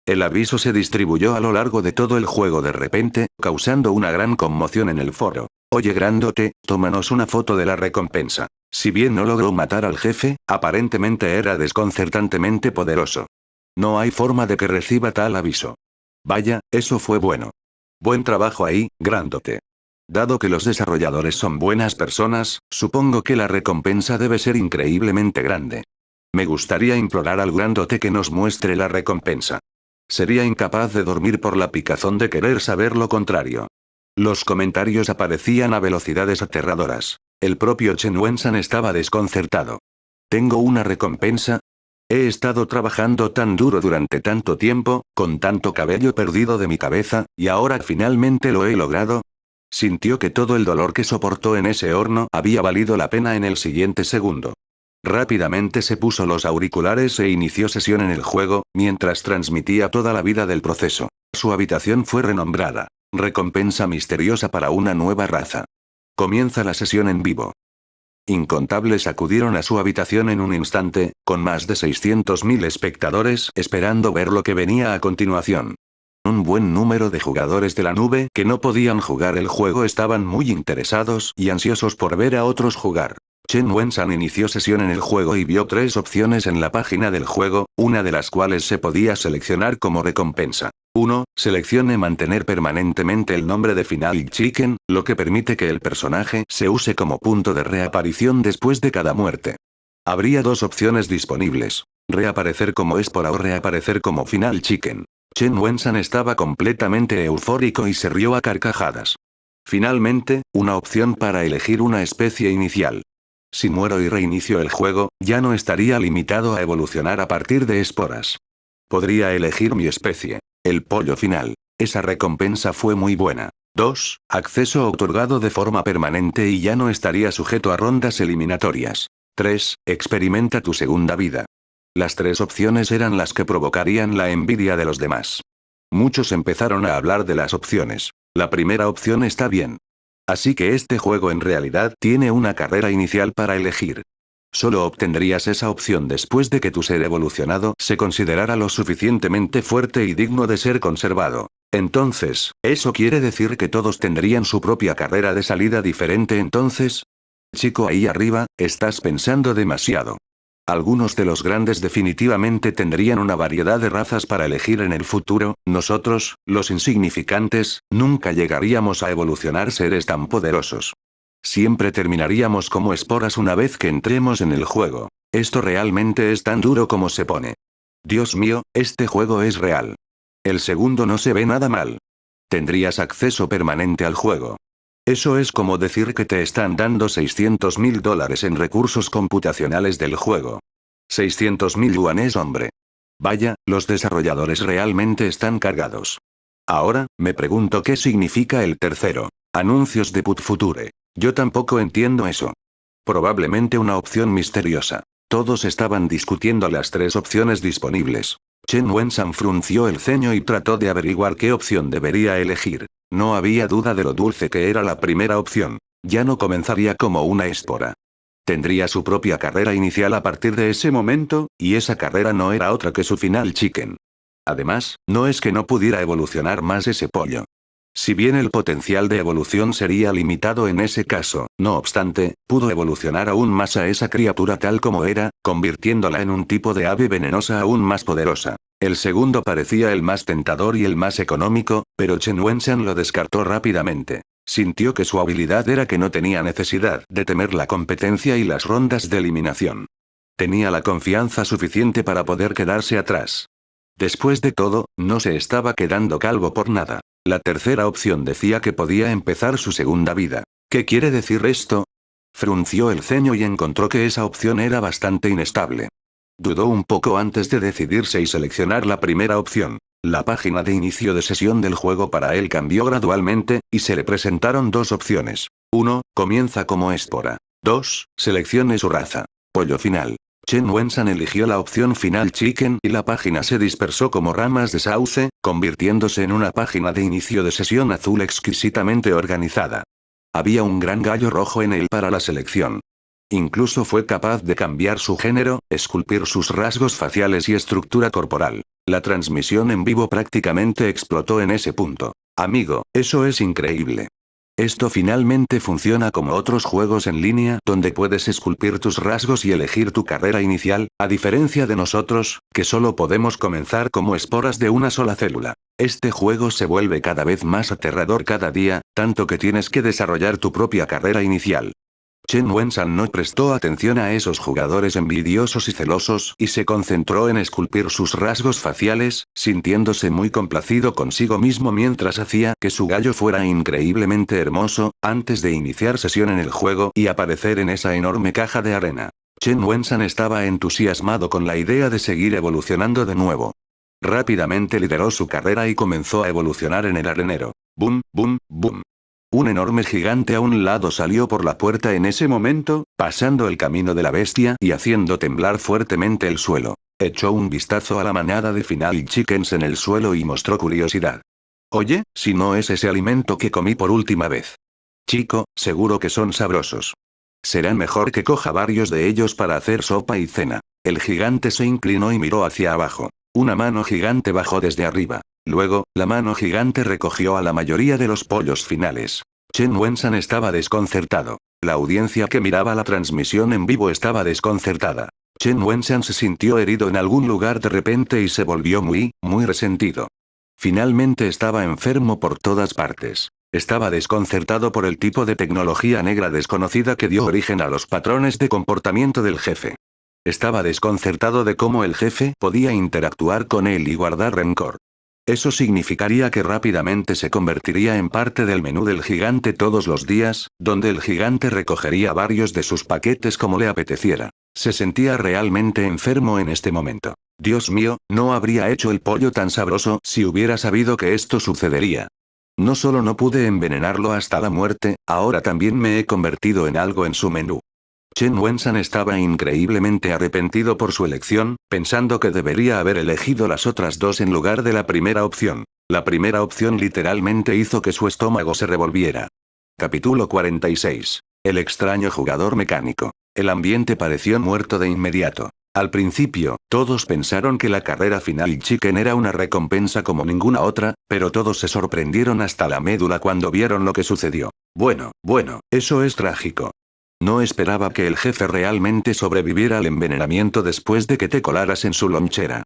[SPEAKER 1] El aviso se distribuyó a lo largo de todo el juego de repente, causando una gran conmoción en el foro. Oye grandote, tómanos una foto de la recompensa. Si bien no logró matar al jefe, aparentemente era desconcertantemente poderoso. No hay forma de que reciba tal aviso. Vaya, eso fue bueno. Buen trabajo ahí, grandote. Dado que los desarrolladores son buenas personas, supongo que la recompensa debe ser increíblemente grande. Me gustaría implorar al grandote que nos muestre la recompensa. Sería incapaz de dormir por la picazón de querer saber lo contrario. Los comentarios aparecían a velocidades aterradoras. El propio Chen Wensan estaba desconcertado. ¿Tengo una recompensa? He estado trabajando tan duro durante tanto tiempo, con tanto cabello perdido de mi cabeza, y ahora finalmente lo he logrado. Sintió que todo el dolor que soportó en ese horno había valido la pena en el siguiente segundo. Rápidamente se puso los auriculares e inició sesión en el juego, mientras transmitía toda la vida del proceso. Su habitación fue renombrada. Recompensa misteriosa para una nueva raza. Comienza la sesión en vivo. Incontables acudieron a su habitación en un instante, con más de 600.000 espectadores esperando ver lo que venía a continuación. Un buen número de jugadores de la nube que no podían jugar el juego estaban muy interesados y ansiosos por ver a otros jugar. Chen Wensan inició sesión en el juego y vio 3 opciones en la página del juego, una de las cuales se podía seleccionar como recompensa. 1. Seleccione mantener permanentemente el nombre de Final Chicken, lo que permite que el personaje se use como punto de reaparición después de cada muerte. Habría 2 opciones disponibles. Reaparecer como Espora o reaparecer como Final Chicken. Chen Wensan estaba completamente eufórico y se rió a carcajadas. Finalmente, una opción para elegir una especie inicial. Si muero y reinicio el juego, ya no estaría limitado a evolucionar a partir de esporas. Podría elegir mi especie. El pollo final. Esa recompensa fue muy buena. 2. Acceso otorgado de forma permanente y ya no estaría sujeto a rondas eliminatorias. 3. Experimenta tu segunda vida. Las 3 opciones eran las que provocarían la envidia de los demás. Muchos empezaron a hablar de las opciones. La primera opción está bien. Así que este juego en realidad tiene una carrera inicial para elegir. Solo obtendrías esa opción después de que tu ser evolucionado se considerara lo suficientemente fuerte y digno de ser conservado. Entonces, ¿eso quiere decir que todos tendrían su propia carrera de salida diferente entonces? Chico ahí arriba, estás pensando demasiado. Algunos de los grandes definitivamente tendrían una variedad de razas para elegir en el futuro, nosotros, los insignificantes, nunca llegaríamos a evolucionar seres tan poderosos. Siempre terminaríamos como esporas una vez que entremos en el juego. Esto realmente es tan duro como se pone. Dios mío, este juego es real. El segundo no se ve nada mal. Tendrías acceso permanente al juego. Eso es como decir que te están dando $600.000 en recursos computacionales del juego. 600.000 yuanes, hombre. Vaya, los desarrolladores realmente están cargados. Ahora, me pregunto qué significa el tercero. Anuncios de PutFuture. Yo tampoco entiendo eso. Probablemente una opción misteriosa. Todos estaban discutiendo las 3 opciones disponibles. Chen Wensan frunció el ceño y trató de averiguar qué opción debería elegir. No había duda de lo dulce que era la primera opción. Ya no comenzaría como una espora. Tendría su propia carrera inicial a partir de ese momento, y esa carrera no era otra que su Final Chicken. Además, no es que no pudiera evolucionar más ese pollo. Si bien el potencial de evolución sería limitado en ese caso, no obstante, pudo evolucionar aún más a esa criatura tal como era, convirtiéndola en un tipo de ave venenosa aún más poderosa. El segundo parecía el más tentador y el más económico, pero Chen Wensan lo descartó rápidamente. Sintió que su habilidad era que no tenía necesidad de temer la competencia y las rondas de eliminación. Tenía la confianza suficiente para poder quedarse atrás. Después de todo, no se estaba quedando calvo por nada. La tercera opción decía que podía empezar su segunda vida. ¿Qué quiere decir esto? Frunció el ceño y encontró que esa opción era bastante inestable. Dudó un poco antes de decidirse y seleccionar la primera opción. La página de inicio de sesión del juego para él cambió gradualmente, y se le presentaron 2 opciones. 1. Comienza como espora. 2. Seleccione su raza. Pollo final. Chen Wensan eligió la opción Final Chicken y la página se dispersó como ramas de sauce, convirtiéndose en una página de inicio de sesión azul exquisitamente organizada. Había un gran gallo rojo en él para la selección. Incluso fue capaz de cambiar su género, esculpir sus rasgos faciales y estructura corporal. La transmisión en vivo prácticamente explotó en ese punto. Amigo, eso es increíble. Esto finalmente funciona como otros juegos en línea donde puedes esculpir tus rasgos y elegir tu carrera inicial, a diferencia de nosotros, que solo podemos comenzar como esporas de una sola célula. Este juego se vuelve cada vez más aterrador cada día, tanto que tienes que desarrollar tu propia carrera inicial. Chen Wensan no prestó atención a esos jugadores envidiosos y celosos y se concentró en esculpir sus rasgos faciales, sintiéndose muy complacido consigo mismo mientras hacía que su gallo fuera increíblemente hermoso, antes de iniciar sesión en el juego y aparecer en esa enorme caja de arena. Chen Wensan estaba entusiasmado con la idea de seguir evolucionando de nuevo. Rápidamente lideró su carrera y comenzó a evolucionar en el arenero. Boom, boom, boom. Un enorme gigante a un lado salió por la puerta en ese momento, pasando el camino de la bestia y haciendo temblar fuertemente el suelo. Echó un vistazo a la manada de Final Chickens en el suelo y mostró curiosidad. Oye, si no es ese alimento que comí por última vez. Chico, seguro que son sabrosos. Será mejor que coja varios de ellos para hacer sopa y cena. El gigante se inclinó y miró hacia abajo. Una mano gigante bajó desde arriba. Luego, la mano gigante recogió a la mayoría de los pollos finales. Chen Wensan estaba desconcertado. La audiencia que miraba la transmisión en vivo estaba desconcertada. Chen Wenshan se sintió herido en algún lugar de repente y se volvió muy resentido. Finalmente estaba enfermo por todas partes. Estaba desconcertado por el tipo de tecnología negra desconocida que dio origen a los patrones de comportamiento del jefe. Estaba desconcertado de cómo el jefe podía interactuar con él y guardar rencor. Eso significaría que rápidamente se convertiría en parte del menú del gigante todos los días, donde el gigante recogería varios de sus paquetes como le apeteciera. Se sentía realmente enfermo en este momento. Dios mío, no habría hecho el pollo tan sabroso si hubiera sabido que esto sucedería. No solo no pude envenenarlo hasta la muerte, ahora también me he convertido en algo en su menú. Chen Wenshan estaba increíblemente arrepentido por su elección, pensando que debería haber elegido las otras dos en lugar de la primera opción. La primera opción literalmente hizo que su estómago se revolviera. Capítulo 46. El extraño jugador mecánico. El ambiente pareció muerto de inmediato. Al principio, todos pensaron que la carrera final Chicken era una recompensa como ninguna otra, pero todos se sorprendieron hasta la médula cuando vieron lo que sucedió. Bueno, eso es trágico. No esperaba que el jefe realmente sobreviviera al envenenamiento después de que te colaras en su lonchera.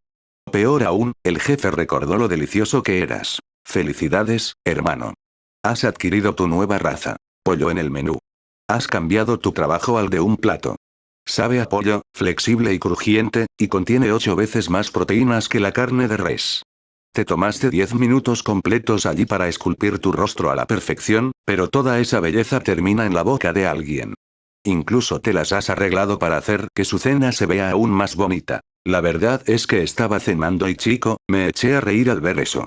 [SPEAKER 1] Peor aún, el jefe recordó lo delicioso que eras. Felicidades, hermano. Has adquirido tu nueva raza. Pollo en el menú. Has cambiado tu trabajo al de un plato. Sabe a pollo, flexible y crujiente, y contiene 8 veces más proteínas que la carne de res. Te tomaste 10 minutos completos allí para esculpir tu rostro a la perfección, pero toda esa belleza termina en la boca de alguien. Incluso te las has arreglado para hacer que su cena se vea aún más bonita. La verdad es que estaba cenando y chico, me eché a reír al ver eso.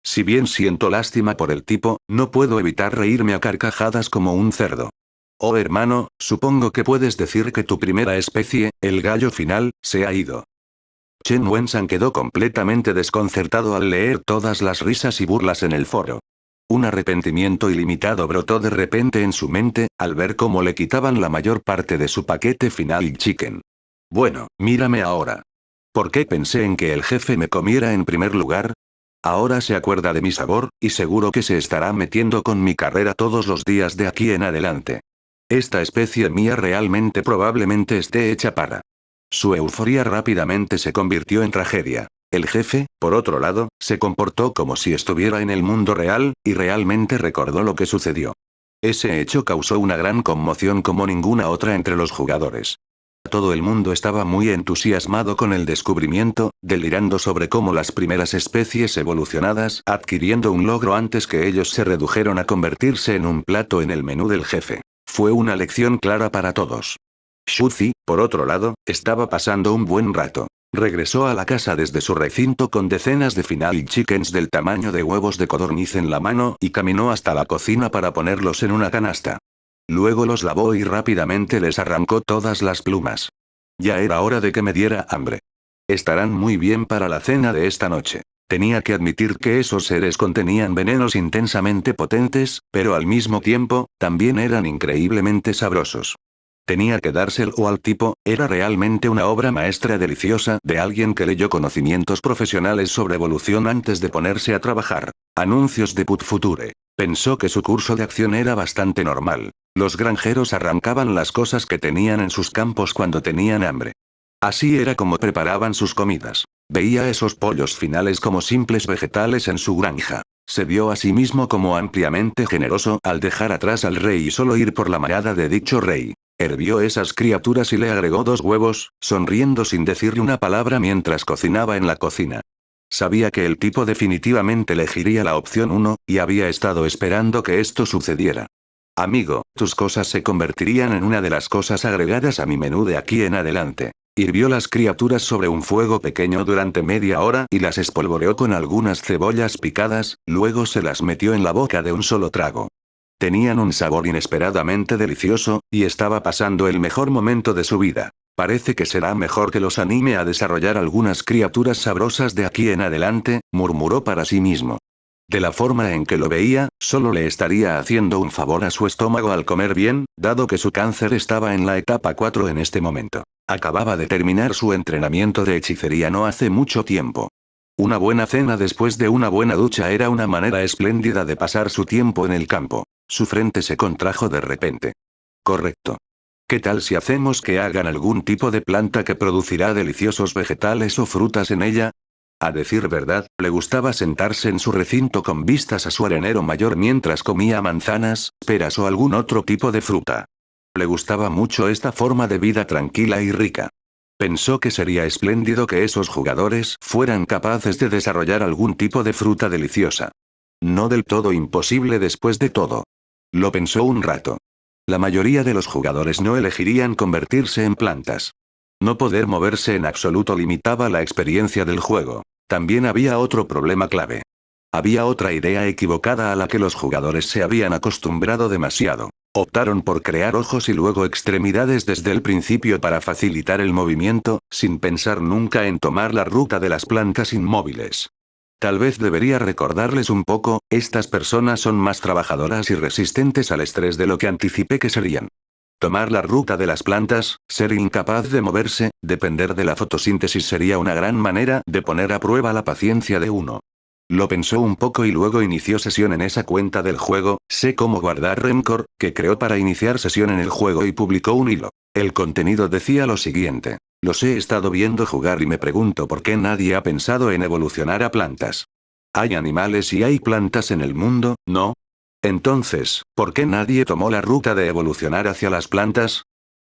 [SPEAKER 1] Si bien siento lástima por el tipo, no puedo evitar reírme a carcajadas como un cerdo. Oh hermano, supongo que puedes decir que tu primera especie, el gallo final, se ha ido. Chen Wenshan quedó completamente desconcertado al leer todas las risas y burlas en el foro. Un arrepentimiento ilimitado brotó de repente en su mente, al ver cómo le quitaban la mayor parte de su paquete final chicken. Bueno, mírame ahora. ¿Por qué pensé en que el jefe me comiera en primer lugar? Ahora se acuerda de mi sabor, y seguro que se estará metiendo con mi carrera todos los días de aquí en adelante. Esta especie mía probablemente esté hecha para. Su euforia rápidamente se convirtió en tragedia. El jefe, por otro lado, se comportó como si estuviera en el mundo real, y realmente recordó lo que sucedió. Ese hecho causó una gran conmoción como ninguna otra entre los jugadores. Todo el mundo estaba muy entusiasmado con el descubrimiento, delirando sobre cómo las primeras especies evolucionadas adquiriendo un logro antes que ellos se redujeron a convertirse en un plato en el menú del jefe. Fue una lección clara para todos. Shuzi, por otro lado, estaba pasando un buen rato. Regresó a la casa desde su recinto con decenas de final chickens del tamaño de huevos de codorniz en la mano y caminó hasta la cocina para ponerlos en una canasta. Luego los lavó y rápidamente les arrancó todas las plumas. Ya era hora de que me diera hambre. Estarán muy bien para la cena de esta noche. Tenía que admitir que esos seres contenían venenos intensamente potentes, pero al mismo tiempo, también eran increíblemente sabrosos. Tenía que dárselo al tipo, era realmente una obra maestra deliciosa de alguien que leyó conocimientos profesionales sobre evolución antes de ponerse a trabajar. Anuncios de Put Future. Pensó que su curso de acción era bastante normal. Los granjeros arrancaban las cosas que tenían en sus campos cuando tenían hambre. Así era como preparaban sus comidas. Veía esos pollos finales como simples vegetales en su granja. Se vio a sí mismo como ampliamente generoso al dejar atrás al rey y solo ir por la manada de dicho rey. Hervió esas criaturas y le agregó 2 huevos, sonriendo sin decirle una palabra mientras cocinaba en la cocina. Sabía que el tipo definitivamente elegiría la opción 1, y había estado esperando que esto sucediera. Amigo, tus cosas se convertirían en una de las cosas agregadas a mi menú de aquí en adelante. Hirvió las criaturas sobre un fuego pequeño durante media hora y las espolvoreó con algunas cebollas picadas, luego se las metió en la boca de un solo trago. Tenían un sabor inesperadamente delicioso, y estaba pasando el mejor momento de su vida. Parece que será mejor que los anime a desarrollar algunas criaturas sabrosas de aquí en adelante, murmuró para sí mismo. De la forma en que lo veía, solo le estaría haciendo un favor a su estómago al comer bien, dado que su cáncer estaba en la etapa 4 en este momento. Acababa de terminar su entrenamiento de hechicería no hace mucho tiempo. Una buena cena después de una buena ducha era una manera espléndida de pasar su tiempo en el campo. Su frente se contrajo de repente. Correcto. ¿Qué tal si hacemos que hagan algún tipo de planta que producirá deliciosos vegetales o frutas en ella? A decir verdad, le gustaba sentarse en su recinto con vistas a su arenero mayor mientras comía manzanas, peras o algún otro tipo de fruta. Le gustaba mucho esta forma de vida tranquila y rica. Pensó que sería espléndido que esos jugadores fueran capaces de desarrollar algún tipo de fruta deliciosa. No del todo imposible después de todo. Lo pensó un rato. La mayoría de los jugadores no elegirían convertirse en plantas. No poder moverse en absoluto limitaba la experiencia del juego. También había otro problema clave. Había otra idea equivocada a la que los jugadores se habían acostumbrado demasiado. Optaron por crear ojos y luego extremidades desde el principio para facilitar el movimiento, sin pensar nunca en tomar la ruta de las plantas inmóviles. Tal vez debería recordarles un poco, estas personas son más trabajadoras y resistentes al estrés de lo que anticipé que serían. Tomar la ruta de las plantas, ser incapaz de moverse, depender de la fotosíntesis sería una gran manera de poner a prueba la paciencia de uno. Lo pensó un poco y luego inició sesión en esa cuenta del juego, sé cómo guardar rencor, que creó para iniciar sesión en el juego y publicó un hilo. El contenido decía lo siguiente. Los he estado viendo jugar y me pregunto por qué nadie ha pensado en evolucionar a plantas. Hay animales y hay plantas en el mundo, ¿no? Entonces, ¿por qué nadie tomó la ruta de evolucionar hacia las plantas?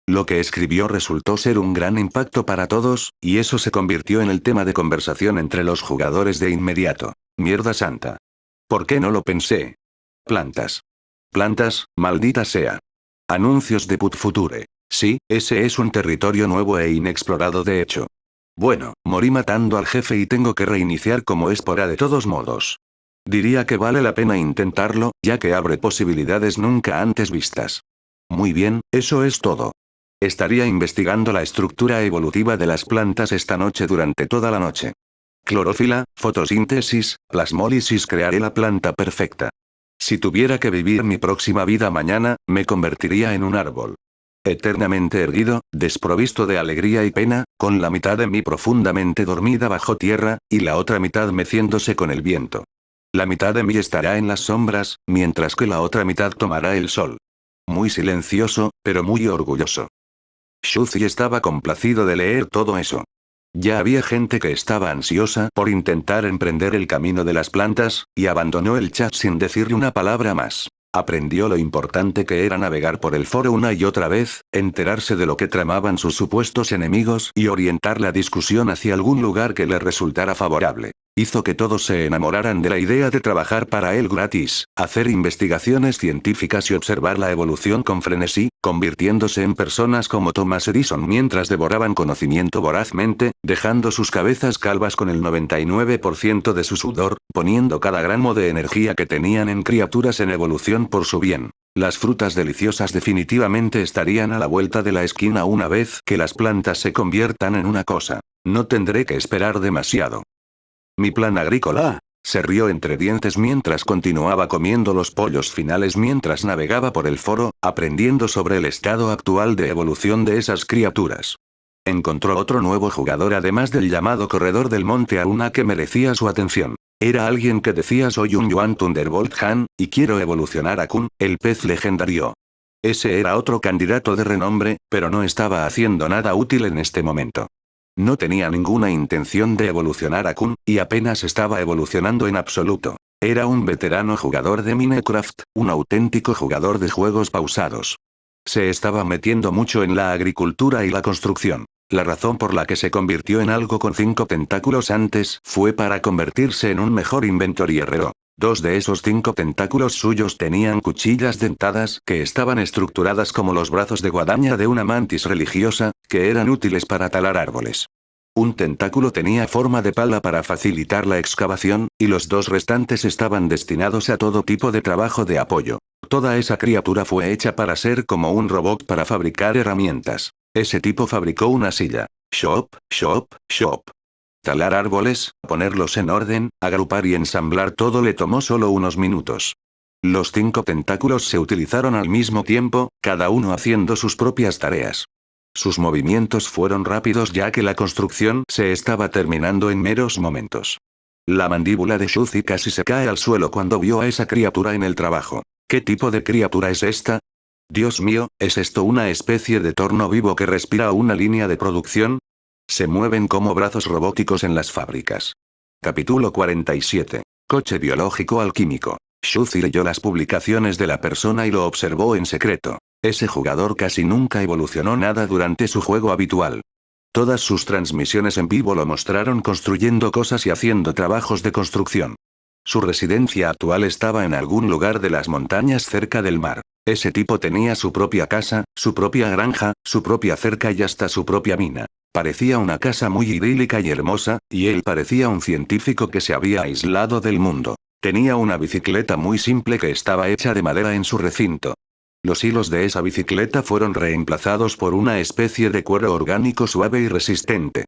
[SPEAKER 1] Lo que escribió resultó ser un gran impacto para todos, y eso se convirtió en el tema de conversación entre los jugadores de inmediato. Mierda santa. ¿Por qué no lo pensé? Plantas. Plantas, maldita sea. Anuncios de Put Future. Sí, ese es un territorio nuevo e inexplorado de hecho. Bueno, morí matando al jefe y tengo que reiniciar como espora de todos modos. Diría que vale la pena intentarlo, ya que abre posibilidades nunca antes vistas. Muy bien, eso es todo. Estaría investigando la estructura evolutiva de las plantas esta noche durante toda la noche. Clorófila, fotosíntesis, plasmólisis, crearé la planta perfecta. Si tuviera que vivir mi próxima vida mañana, me convertiría en un árbol. Eternamente erguido, desprovisto de alegría y pena, con la mitad de mí profundamente dormida bajo tierra, y la otra mitad meciéndose con el viento. La mitad de mí estará en las sombras, mientras que la otra mitad tomará el sol. Muy silencioso, pero muy orgulloso. Shuzi estaba complacido de leer todo eso. Ya había gente que estaba ansiosa por intentar emprender el camino de las plantas, y abandonó el chat sin decirle una palabra más. Aprendió lo importante que era navegar por el foro una y otra vez, enterarse de lo que tramaban sus supuestos enemigos y orientar la discusión hacia algún lugar que le resultara favorable. Hizo que todos se enamoraran de la idea de trabajar para él gratis, hacer investigaciones científicas y observar la evolución con frenesí, convirtiéndose en personas como Thomas Edison mientras devoraban conocimiento vorazmente, dejando sus cabezas calvas con el 99% de su sudor, poniendo cada gramo de energía que tenían en criaturas en evolución por su bien. Las frutas deliciosas definitivamente estarían a la vuelta de la esquina una vez que las plantas se conviertan en una cosa. No tendré que esperar demasiado. Mi plan agrícola. Se rió entre dientes mientras continuaba comiendo los pollos finales mientras navegaba por el foro, aprendiendo sobre el estado actual de evolución de esas criaturas. Encontró otro nuevo jugador además del llamado corredor del monte Aruna que merecía su atención. Era alguien que decía soy un Yuan Thunderbolt Han, y quiero evolucionar a Kun, el pez legendario. Ese era otro candidato de renombre, pero no estaba haciendo nada útil en este momento. No tenía ninguna intención de evolucionar a Kun, y apenas estaba evolucionando en absoluto. Era un veterano jugador de Minecraft, un auténtico jugador de juegos pausados. Se estaba metiendo mucho en la agricultura y la construcción. La razón por la que se convirtió en algo con 5 tentáculos antes fue para convertirse en un mejor inventor y herrero. 2 de esos 5 tentáculos suyos tenían cuchillas dentadas que estaban estructuradas como los brazos de guadaña de una mantis religiosa, que eran útiles para talar árboles. Un tentáculo tenía forma de pala para facilitar la excavación, y los 2 restantes estaban destinados a todo tipo de trabajo de apoyo. Toda esa criatura fue hecha para ser como un robot para fabricar herramientas. Ese tipo fabricó una silla. Shop, shop, shop. Talar árboles, ponerlos en orden, agrupar y ensamblar todo le tomó solo unos minutos. Los 5 tentáculos se utilizaron al mismo tiempo, cada uno haciendo sus propias tareas. Sus movimientos fueron rápidos ya que la construcción se estaba terminando en meros momentos. La mandíbula de Shuzi casi se cae al suelo cuando vio a esa criatura en el trabajo. ¿Qué tipo de criatura es esta? Dios mío, ¿es esto una especie de torno vivo que respira una línea de producción? Se mueven como brazos robóticos en las fábricas. Capítulo 47. Coche biológico alquímico. Shuzi leyó las publicaciones de la persona y lo observó en secreto. Ese jugador casi nunca evolucionó nada durante su juego habitual. Todas sus transmisiones en vivo lo mostraron construyendo cosas y haciendo trabajos de construcción. Su residencia actual estaba en algún lugar de las montañas cerca del mar. Ese tipo tenía su propia casa, su propia granja, su propia cerca y hasta su propia mina. Parecía una casa muy idílica y hermosa, y él parecía un científico que se había aislado del mundo. Tenía una bicicleta muy simple que estaba hecha de madera en su recinto. Los hilos de esa bicicleta fueron reemplazados por una especie de cuero orgánico suave y resistente.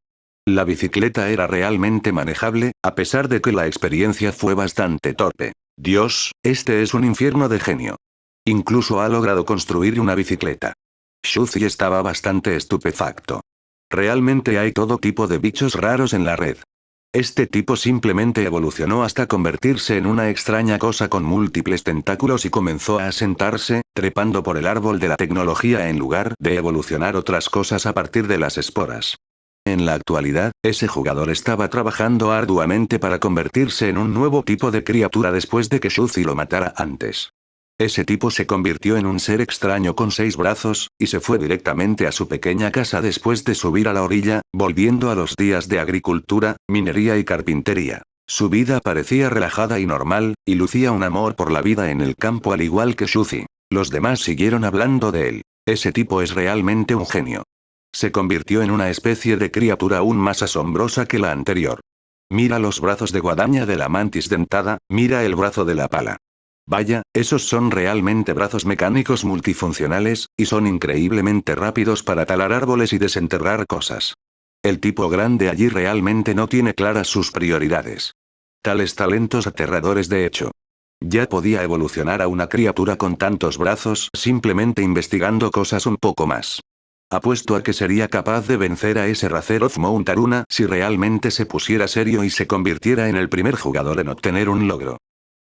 [SPEAKER 1] La bicicleta era realmente manejable, a pesar de que la experiencia fue bastante torpe. Dios, este es un infierno de genio. Incluso ha logrado construir una bicicleta. Shuzi estaba bastante estupefacto. Realmente hay todo tipo de bichos raros en la red. Este tipo simplemente evolucionó hasta convertirse en una extraña cosa con múltiples tentáculos y comenzó a sentarse, trepando por el árbol de la tecnología en lugar de evolucionar otras cosas a partir de las esporas. En la actualidad, ese jugador estaba trabajando arduamente para convertirse en un nuevo tipo de criatura después de que Shuzi lo matara antes. Ese tipo se convirtió en un ser extraño con 6 brazos, y se fue directamente a su pequeña casa después de subir a la orilla, volviendo a los días de agricultura, minería y carpintería. Su vida parecía relajada y normal, y lucía un amor por la vida en el campo al igual que Shuzi. Los demás siguieron hablando de él. Ese tipo es realmente un genio. Se convirtió en una especie de criatura aún más asombrosa que la anterior. Mira los brazos de guadaña de la mantis dentada, mira el brazo de la pala. Vaya, esos son realmente brazos mecánicos multifuncionales, y son increíblemente rápidos para talar árboles y desenterrar cosas. El tipo grande allí realmente no tiene claras sus prioridades. Tales talentos aterradores de hecho. Ya podía evolucionar a una criatura con tantos brazos simplemente investigando cosas un poco más. Apuesto a que sería capaz de vencer a ese Razeroth Mountaruna si realmente se pusiera serio y se convirtiera en el primer jugador en obtener un logro.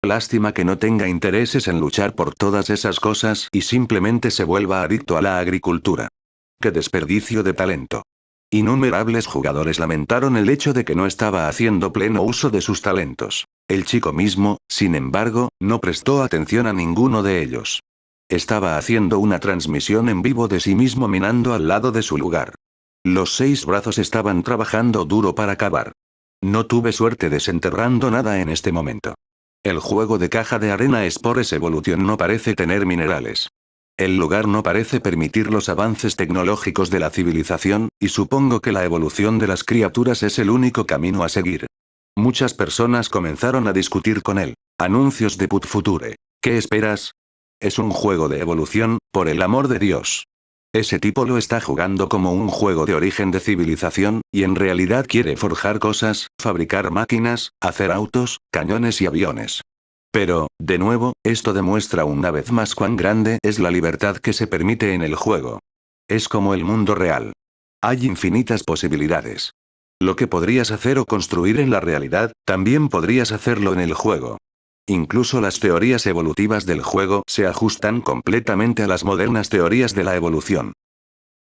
[SPEAKER 1] Lástima que no tenga intereses en luchar por todas esas cosas y simplemente se vuelva adicto a la agricultura. ¡Qué desperdicio de talento! Innumerables jugadores lamentaron el hecho de que no estaba haciendo pleno uso de sus talentos. El chico mismo, sin embargo, no prestó atención a ninguno de ellos. Estaba haciendo una transmisión en vivo de sí mismo minando al lado de su lugar. Los 6 brazos estaban trabajando duro para cavar. No tuve suerte desenterrando nada en este momento. El juego de caja de arena Spores Evolution no parece tener minerales. El lugar no parece permitir los avances tecnológicos de la civilización, y supongo que la evolución de las criaturas es el único camino a seguir. Muchas personas comenzaron a discutir con él. Anuncios de Put Future. ¿Qué esperas? Es un juego de evolución, por el amor de Dios. Ese tipo lo está jugando como un juego de origen de civilización, y en realidad quiere forjar cosas, fabricar máquinas, hacer autos, cañones y aviones. Pero, de nuevo, esto demuestra una vez más cuán grande es la libertad que se permite en el juego. Es como el mundo real. Hay infinitas posibilidades. Lo que podrías hacer o construir en la realidad, también podrías hacerlo en el juego. Incluso las teorías evolutivas del juego se ajustan completamente a las modernas teorías de la evolución.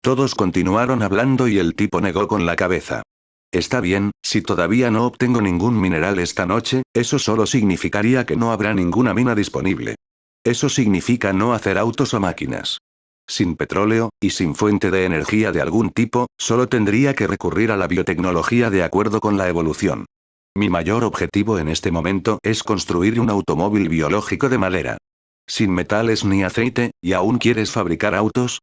[SPEAKER 1] Todos continuaron hablando y el tipo negó con la cabeza. Está bien, si todavía no obtengo ningún mineral esta noche, eso solo significaría que no habrá ninguna mina disponible. Eso significa no hacer autos o máquinas. Sin petróleo, y sin fuente de energía de algún tipo, solo tendría que recurrir a la biotecnología de acuerdo con la evolución. Mi mayor objetivo en este momento es construir un automóvil biológico de madera. Sin metales ni aceite, ¿y aún quieres fabricar autos?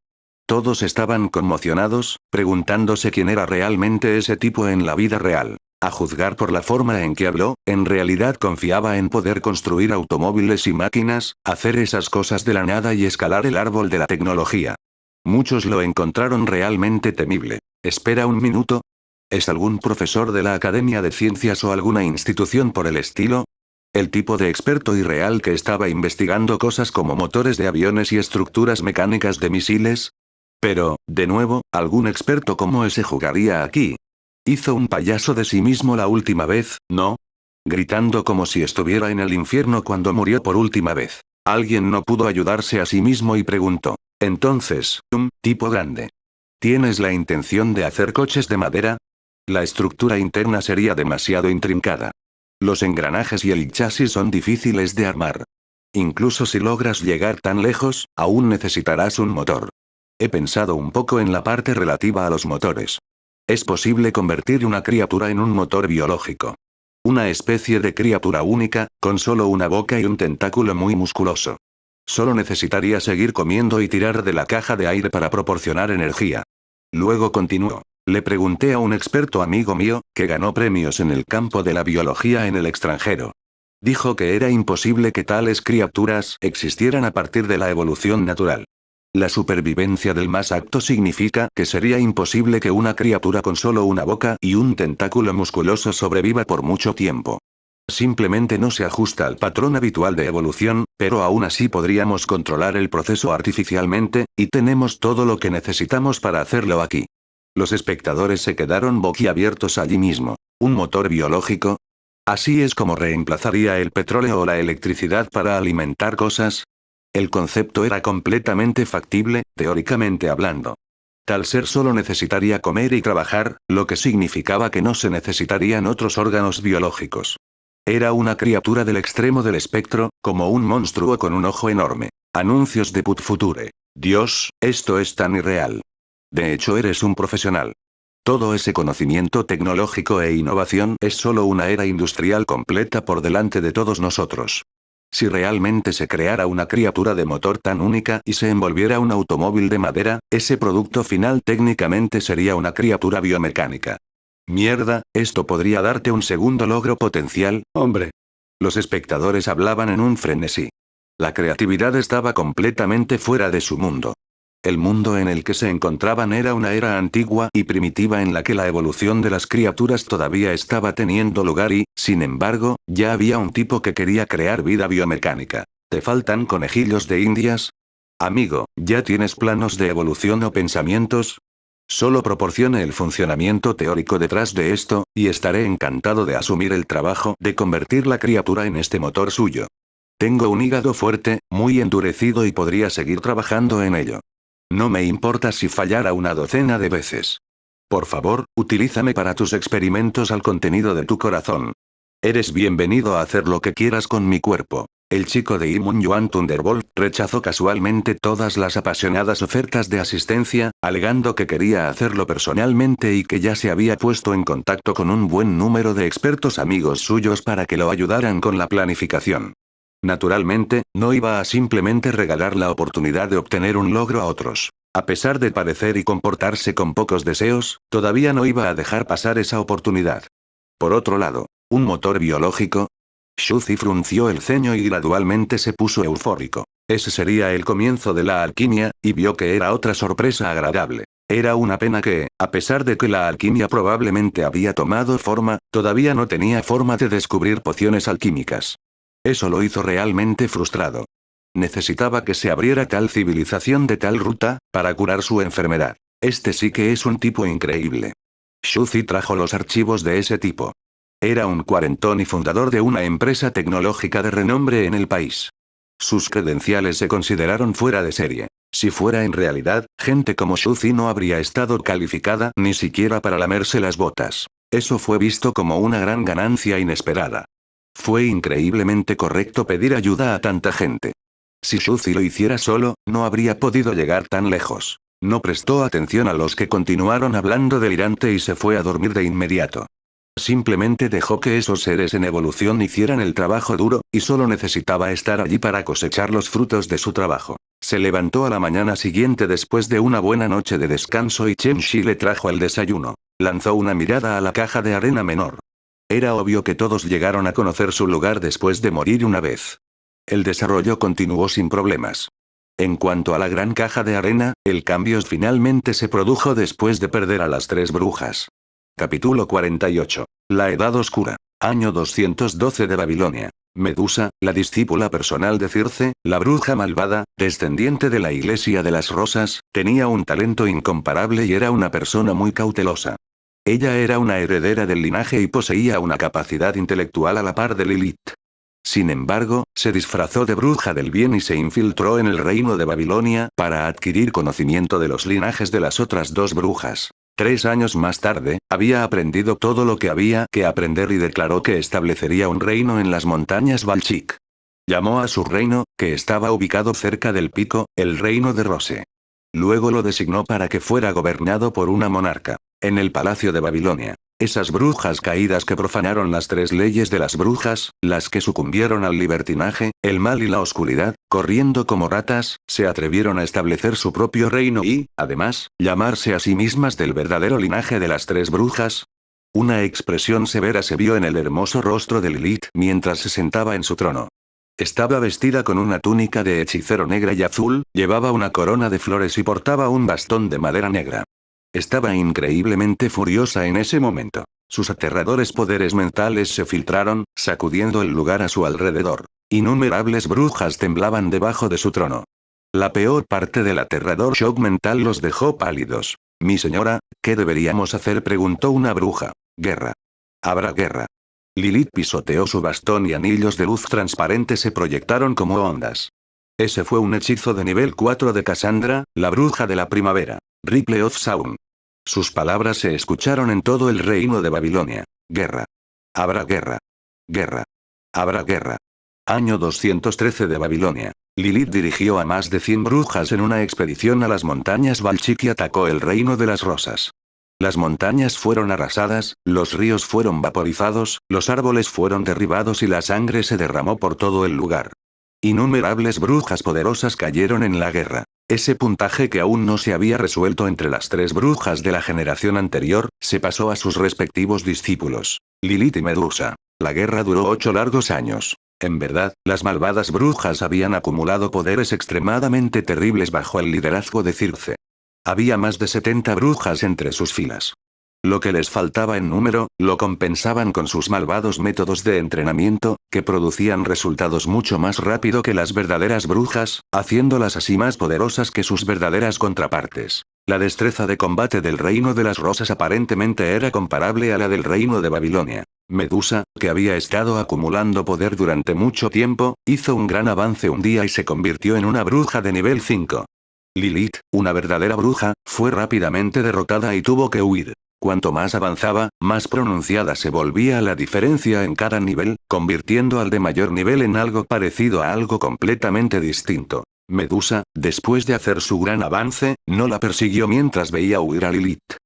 [SPEAKER 1] Todos estaban conmocionados, preguntándose quién era realmente ese tipo en la vida real. A juzgar por la forma en que habló, en realidad confiaba en poder construir automóviles y máquinas, hacer esas cosas de la nada y escalar el árbol de la tecnología. Muchos lo encontraron realmente temible. Espera un minuto. ¿Es algún profesor de la Academia de Ciencias o alguna institución por el estilo? El tipo de experto irreal que estaba investigando cosas como motores de aviones y estructuras mecánicas de misiles. Pero, de nuevo, ¿algún experto como ese jugaría aquí? Hizo un payaso de sí mismo la última vez, ¿no? Gritando como si estuviera en el infierno cuando murió por última vez. Alguien no pudo ayudarse a sí mismo y preguntó. Entonces, tipo grande. ¿Tienes la intención de hacer coches de madera? La estructura interna sería demasiado intrincada. Los engranajes y el chasis son difíciles de armar. Incluso si logras llegar tan lejos, aún necesitarás un motor. He pensado un poco en la parte relativa a los motores. Es posible convertir una criatura en un motor biológico. Una especie de criatura única, con solo una boca y un tentáculo muy musculoso. Solo necesitaría seguir comiendo y tirar de la caja de aire para proporcionar energía. Luego continuó. Le pregunté a un experto amigo mío, que ganó premios en el campo de la biología en el extranjero. Dijo que era imposible que tales criaturas existieran a partir de la evolución natural. La supervivencia del más apto significa que sería imposible que una criatura con solo una boca y un tentáculo musculoso sobreviva por mucho tiempo. Simplemente no se ajusta al patrón habitual de evolución, pero aún así podríamos controlar el proceso artificialmente, y tenemos todo lo que necesitamos para hacerlo aquí. Los espectadores se quedaron boquiabiertos allí mismo. ¿Un motor biológico? ¿Así es como reemplazaría el petróleo o la electricidad para alimentar cosas? El concepto era completamente factible, teóricamente hablando. Tal ser solo necesitaría comer y trabajar, lo que significaba que no se necesitarían otros órganos biológicos. Era una criatura del extremo del espectro, como un monstruo con un ojo enorme. Anuncios de Put Future. Dios, esto es tan irreal. De hecho, eres un profesional. Todo ese conocimiento tecnológico e innovación es solo una era industrial completa por delante de todos nosotros. Si realmente se creara una criatura de motor tan única y se envolviera un automóvil de madera, ese producto final técnicamente sería una criatura biomecánica. Mierda, esto podría darte un segundo logro potencial, hombre. Los espectadores hablaban en un frenesí. La creatividad estaba completamente fuera de su mundo. El mundo en el que se encontraban era una era antigua y primitiva en la que la evolución de las criaturas todavía estaba teniendo lugar y, sin embargo, ya había un tipo que quería crear vida biomecánica. ¿Te faltan conejillos de indias? Amigo, ¿ya tienes planos de evolución o pensamientos? Solo proporcione el funcionamiento teórico detrás de esto, y estaré encantado de asumir el trabajo de convertir la criatura en este motor suyo. Tengo un hígado fuerte, muy endurecido y podría seguir trabajando en ello. No me importa si fallara una docena de veces. Por favor, utilízame para tus experimentos al contenido de tu corazón. Eres bienvenido a hacer lo que quieras con mi cuerpo. El chico de Imun Yuan Thunderbolt rechazó casualmente todas las apasionadas ofertas de asistencia, alegando que quería hacerlo personalmente y que ya se había puesto en contacto con un buen número de expertos amigos suyos para que lo ayudaran con la planificación. Naturalmente, no iba a simplemente regalar la oportunidad de obtener un logro a otros. A pesar de parecer y comportarse con pocos deseos, todavía no iba a dejar pasar esa oportunidad. Por otro lado, ¿un motor biológico? Shuzi frunció el ceño y gradualmente se puso eufórico. Ese sería el comienzo de la alquimia, y vio que era otra sorpresa agradable. Era una pena que, a pesar de que la alquimia probablemente había tomado forma, todavía no tenía forma de descubrir pociones alquímicas. Eso lo hizo realmente frustrado. Necesitaba que se abriera tal civilización de tal ruta, para curar su enfermedad. Este sí que es un tipo increíble. Shuzi trajo los archivos de ese tipo. Era un cuarentón y fundador de una empresa tecnológica de renombre en el país. Sus credenciales se consideraron fuera de serie. Si fuera en realidad, gente como Shuzi no habría estado calificada ni siquiera para lamerse las botas. Eso fue visto como una gran ganancia inesperada. Fue increíblemente correcto pedir ayuda a tanta gente. Si Shuzi lo hiciera solo, no habría podido llegar tan lejos. No prestó atención a los que continuaron hablando delirante y se fue a dormir de inmediato. Simplemente dejó que esos seres en evolución hicieran el trabajo duro, y solo necesitaba estar allí para cosechar los frutos de su trabajo. Se levantó a la mañana siguiente después de una buena noche de descanso y Chen Shi le trajo el desayuno. Lanzó una mirada a la caja de arena menor. Era obvio que todos llegaron a conocer su lugar después de morir una vez. El desarrollo continuó sin problemas. En cuanto a la gran caja de arena, el cambio finalmente se produjo después de perder a las 3 brujas. Capítulo 48. La Edad Oscura. Año 212 de Babilonia. Medusa, la discípula personal de Circe, la bruja malvada, descendiente de la Iglesia de las Rosas, tenía un talento incomparable y era una persona muy cautelosa. Ella era una heredera del linaje y poseía una capacidad intelectual a la par de Lilith. Sin embargo, se disfrazó de bruja del bien y se infiltró en el reino de Babilonia para adquirir conocimiento de los linajes de las otras dos brujas. 3 años más tarde, había aprendido todo lo que había que aprender y declaró que establecería un reino en las montañas Balchik. Llamó a su reino, que estaba ubicado cerca del pico, el reino de Rose. Luego lo designó para que fuera gobernado por una monarca. En el palacio de Babilonia. Esas brujas caídas que profanaron las 3 leyes de las brujas, las que sucumbieron al libertinaje, el mal y la oscuridad, corriendo como ratas, se atrevieron a establecer su propio reino y, además, llamarse a sí mismas del verdadero linaje de las 3 brujas. Una expresión severa se vio en el hermoso rostro de Lilith mientras se sentaba en su trono. Estaba vestida con una túnica de hechicero negra y azul, llevaba una corona de flores y portaba un bastón de madera negra. Estaba increíblemente furiosa en ese momento. Sus aterradores poderes mentales se filtraron, sacudiendo el lugar a su alrededor. Innumerables brujas temblaban debajo de su trono. La peor parte del aterrador shock mental los dejó pálidos. Mi señora, ¿qué deberíamos hacer?, preguntó una bruja. Guerra. Habrá guerra. Lilith pisoteó su bastón y anillos de luz transparente se proyectaron como ondas. Ese fue un hechizo de nivel 4 de Cassandra, la bruja de la primavera. Ripple of Sound. Sus palabras se escucharon en todo el reino de Babilonia. Guerra. Habrá guerra. Guerra. Habrá guerra. Año 213 de Babilonia. Lilith dirigió a más de 100 brujas en una expedición a las montañas Balchik y atacó el reino de las rosas. Las montañas fueron arrasadas, los ríos fueron vaporizados, los árboles fueron derribados y la sangre se derramó por todo el lugar. Innumerables brujas poderosas cayeron en la guerra. Ese puntaje que aún no se había resuelto entre las 3 brujas de la generación anterior, se pasó a sus respectivos discípulos, Lilith y Medusa. La guerra duró 8 largos años. En verdad, las malvadas brujas habían acumulado poderes extremadamente terribles bajo el liderazgo de Circe. Había más de 70 brujas entre sus filas. Lo que les faltaba en número, lo compensaban con sus malvados métodos de entrenamiento, que producían resultados mucho más rápido que las verdaderas brujas, haciéndolas así más poderosas que sus verdaderas contrapartes. La destreza de combate del reino de las rosas aparentemente era comparable a la del reino de Babilonia. Medusa, que había estado acumulando poder durante mucho tiempo, hizo un gran avance un día y se convirtió en una bruja de nivel 5. Lilith, una verdadera bruja, fue rápidamente derrotada y tuvo que huir. Cuanto más avanzaba, más pronunciada se volvía la diferencia en cada nivel, convirtiendo al de mayor nivel en algo parecido a algo completamente distinto. Medusa, después de hacer su gran avance, no la persiguió mientras veía huir a Lilith.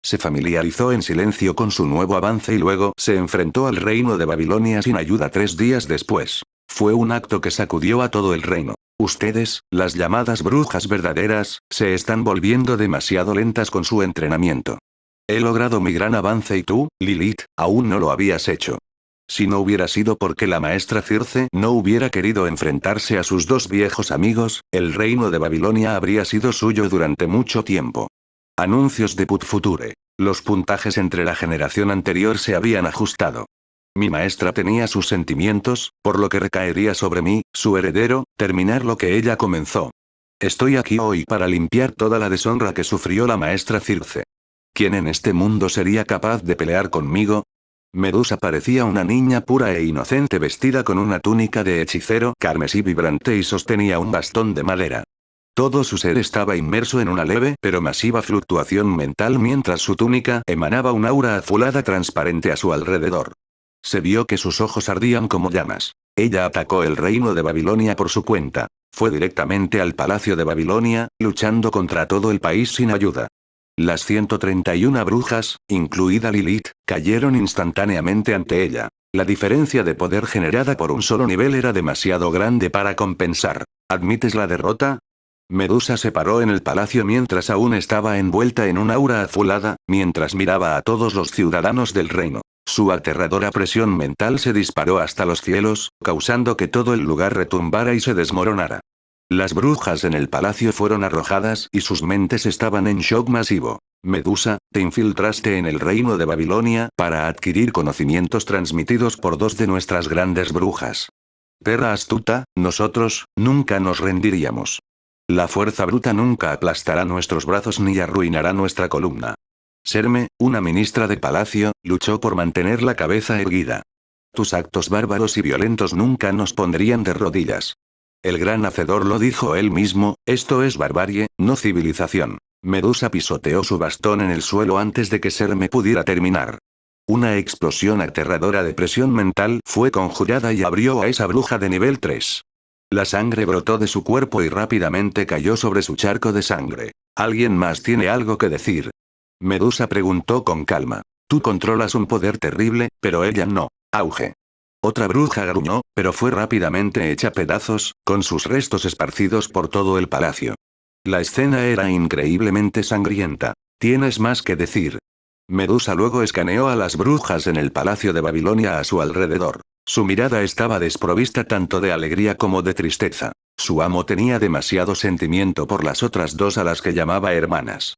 [SPEAKER 1] Se familiarizó en silencio con su nuevo avance y luego se enfrentó al reino de Babilonia sin ayuda 3 días después. Fue un acto que sacudió a todo el reino. Ustedes, las llamadas brujas verdaderas, se están volviendo demasiado lentas con su entrenamiento. He logrado mi gran avance y tú, Lilith, aún no lo habías hecho. Si no hubiera sido porque la maestra Circe no hubiera querido enfrentarse a sus 2 viejos amigos, el reino de Babilonia habría sido suyo durante mucho tiempo. Anuncios de Put Future. Los puntajes entre la generación anterior se habían ajustado. Mi maestra tenía sus sentimientos, por lo que recaería sobre mí, su heredero, terminar lo que ella comenzó. Estoy aquí hoy para limpiar toda la deshonra que sufrió la maestra Circe. ¿Quién en este mundo sería capaz de pelear conmigo? Medusa parecía una niña pura e inocente vestida con una túnica de hechicero carmesí vibrante y sostenía un bastón de madera. Todo su ser estaba inmerso en una leve pero masiva fluctuación mental mientras su túnica emanaba un aura azulada transparente a su alrededor. Se vio que sus ojos ardían como llamas. Ella atacó el reino de Babilonia por su cuenta. Fue directamente al palacio de Babilonia, luchando contra todo el país sin ayuda. Las 131 brujas, incluida Lilith, cayeron instantáneamente ante ella. La diferencia de poder generada por un solo nivel era demasiado grande para compensar. ¿Admites la derrota? Medusa se paró en el palacio mientras aún estaba envuelta en un aura azulada, mientras miraba a todos los ciudadanos del reino. Su aterradora presión mental se disparó hasta los cielos, causando que todo el lugar retumbara y se desmoronara. Las brujas en el palacio fueron arrojadas y sus mentes estaban en shock masivo. Medusa, te infiltraste en el reino de Babilonia para adquirir conocimientos transmitidos por 2 de nuestras grandes brujas. Perra astuta, nosotros, nunca nos rendiríamos. La fuerza bruta nunca aplastará nuestros brazos ni arruinará nuestra columna. Serme, una ministra de palacio, luchó por mantener la cabeza erguida. Tus actos bárbaros y violentos nunca nos pondrían de rodillas. El gran hacedor lo dijo él mismo, esto es barbarie, no civilización. Medusa pisoteó su bastón en el suelo antes de que Serme pudiera terminar. Una explosión aterradora de presión mental fue conjurada y abrió a esa bruja de nivel 3. La sangre brotó de su cuerpo y rápidamente cayó sobre su charco de sangre. ¿Alguien más tiene algo que decir? Medusa preguntó con calma. Tú controlas un poder terrible, pero ella no. Auge. Otra bruja gruñó, pero fue rápidamente hecha pedazos, con sus restos esparcidos por todo el palacio. La escena era increíblemente sangrienta. ¿Tienes más que decir? Medusa luego escaneó a las brujas en el palacio de Babilonia a su alrededor. Su mirada estaba desprovista tanto de alegría como de tristeza. Su amo tenía demasiado sentimiento por las otras dos a las que llamaba hermanas.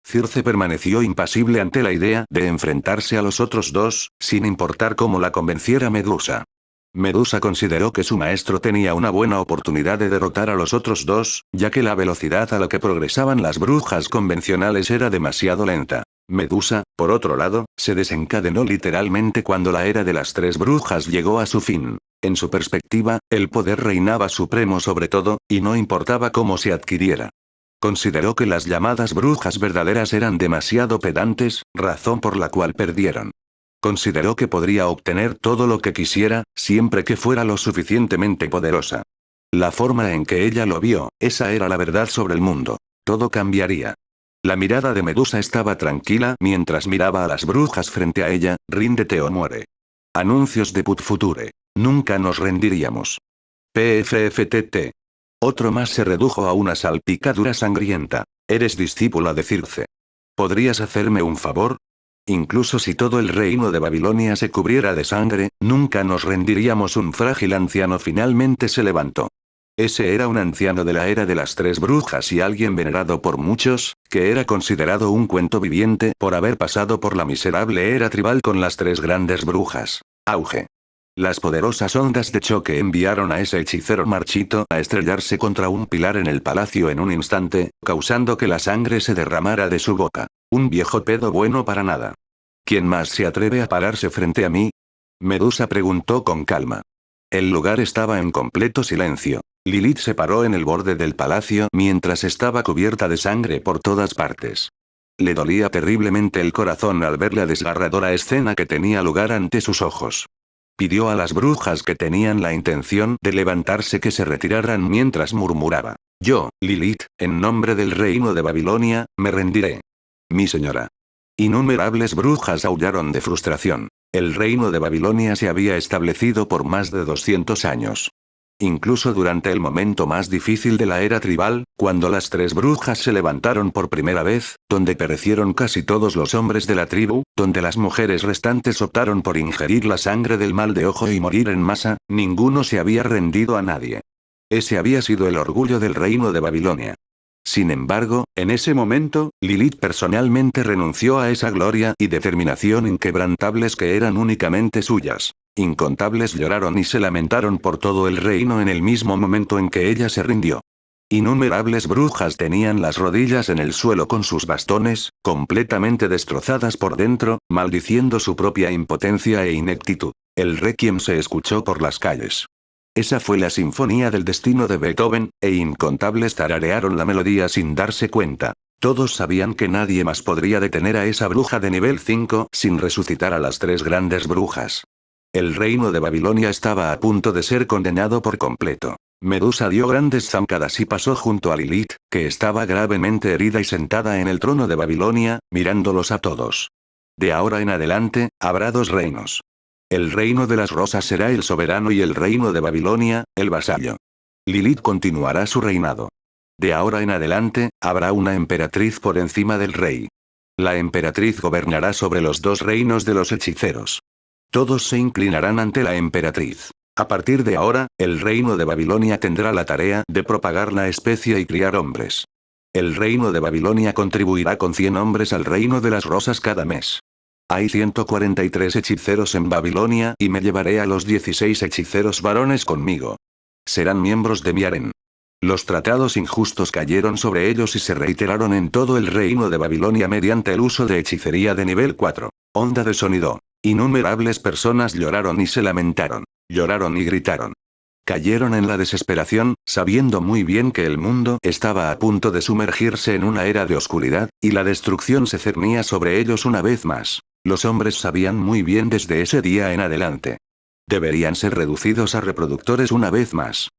[SPEAKER 1] Circe permaneció impasible ante la idea de enfrentarse a los otros dos, sin importar cómo la convenciera Medusa. Medusa consideró que su maestro tenía una buena oportunidad de derrotar a los otros dos, ya que la velocidad a la que progresaban las brujas convencionales era demasiado lenta. Medusa, por otro lado, se desencadenó literalmente cuando la era de las tres brujas llegó a su fin. En su perspectiva, el poder reinaba supremo sobre todo, y no importaba cómo se adquiriera. Consideró que las llamadas brujas verdaderas eran demasiado pedantes, razón por la cual perdieron. Consideró que podría obtener todo lo que quisiera, siempre que fuera lo suficientemente poderosa. La forma en que ella lo vio, esa era la verdad sobre el mundo. Todo cambiaría. La mirada de Medusa estaba tranquila mientras miraba a las brujas frente a ella, ríndete o muere. Anuncios de Put Future. Nunca nos rendiríamos. PFFTT. Otro más se redujo a una salpicadura sangrienta. Eres discípula de Circe. ¿Podrías hacerme un favor? Incluso si todo el reino de Babilonia se cubriera de sangre, nunca nos rendiríamos. Un frágil anciano finalmente se levantó. Ese era un anciano de la era de las tres brujas y alguien venerado por muchos, que era considerado un cuento viviente por haber pasado por la miserable era tribal con las tres grandes brujas. Auge. Las poderosas ondas de choque enviaron a ese hechicero marchito a estrellarse contra un pilar en el palacio en un instante, causando que la sangre se derramara de su boca. Un viejo pedo bueno para nada. ¿Quién más se atreve a pararse frente a mí? Medusa preguntó con calma. El lugar estaba en completo silencio. Lilith se paró en el borde del palacio mientras estaba cubierta de sangre por todas partes. Le dolía terriblemente el corazón al ver la desgarradora escena que tenía lugar ante sus ojos. Pidió a las brujas que tenían la intención de levantarse que se retiraran mientras murmuraba. Yo, Lilith, en nombre del reino de Babilonia, me rendiré. Mi señora. Innumerables brujas aullaron de frustración. El reino de Babilonia se había establecido por más de 200 años. Incluso durante el momento más difícil de la era tribal, cuando las tres brujas se levantaron por primera vez, donde perecieron casi todos los hombres de la tribu, donde las mujeres restantes optaron por ingerir la sangre del mal de ojo y morir en masa, ninguno se había rendido a nadie. Ese había sido el orgullo del reino de Babilonia. Sin embargo, en ese momento, Lilith personalmente renunció a esa gloria y determinación inquebrantables que eran únicamente suyas. Incontables lloraron y se lamentaron por todo el reino en el mismo momento en que ella se rindió. Innumerables brujas tenían las rodillas en el suelo con sus bastones, completamente destrozadas por dentro, maldiciendo su propia impotencia e ineptitud. El requiem se escuchó por las calles. Esa fue la sinfonía del destino de Beethoven, e incontables tararearon la melodía sin darse cuenta. Todos sabían que nadie más podría detener a esa bruja de nivel 5 sin resucitar a las tres grandes brujas. El reino de Babilonia estaba a punto de ser condenado por completo. Medusa dio grandes zancadas y pasó junto a Lilith, que estaba gravemente herida y sentada en el trono de Babilonia, mirándolos a todos. De ahora en adelante, habrá dos reinos. El reino de las rosas será el soberano y el reino de Babilonia, el vasallo. Lilith continuará su reinado. De ahora en adelante, habrá una emperatriz por encima del rey. La emperatriz gobernará sobre los dos reinos de los hechiceros. Todos se inclinarán ante la emperatriz. A partir de ahora, el reino de Babilonia tendrá la tarea de propagar la especie y criar hombres. El reino de Babilonia contribuirá con 100 hombres al reino de las rosas cada mes. Hay 143 hechiceros en Babilonia y me llevaré a los 16 hechiceros varones conmigo. Serán miembros de mi harén. Los tratados injustos cayeron sobre ellos y se reiteraron en todo el reino de Babilonia mediante el uso de hechicería de nivel 4. Onda de sonido. Innumerables personas lloraron y se lamentaron. Lloraron y gritaron. Cayeron en la desesperación, sabiendo muy bien que el mundo estaba a punto de sumergirse en una era de oscuridad, y la destrucción se cernía sobre ellos una vez más. Los hombres sabían muy bien desde ese día en adelante. Deberían ser reducidos a reproductores una vez más.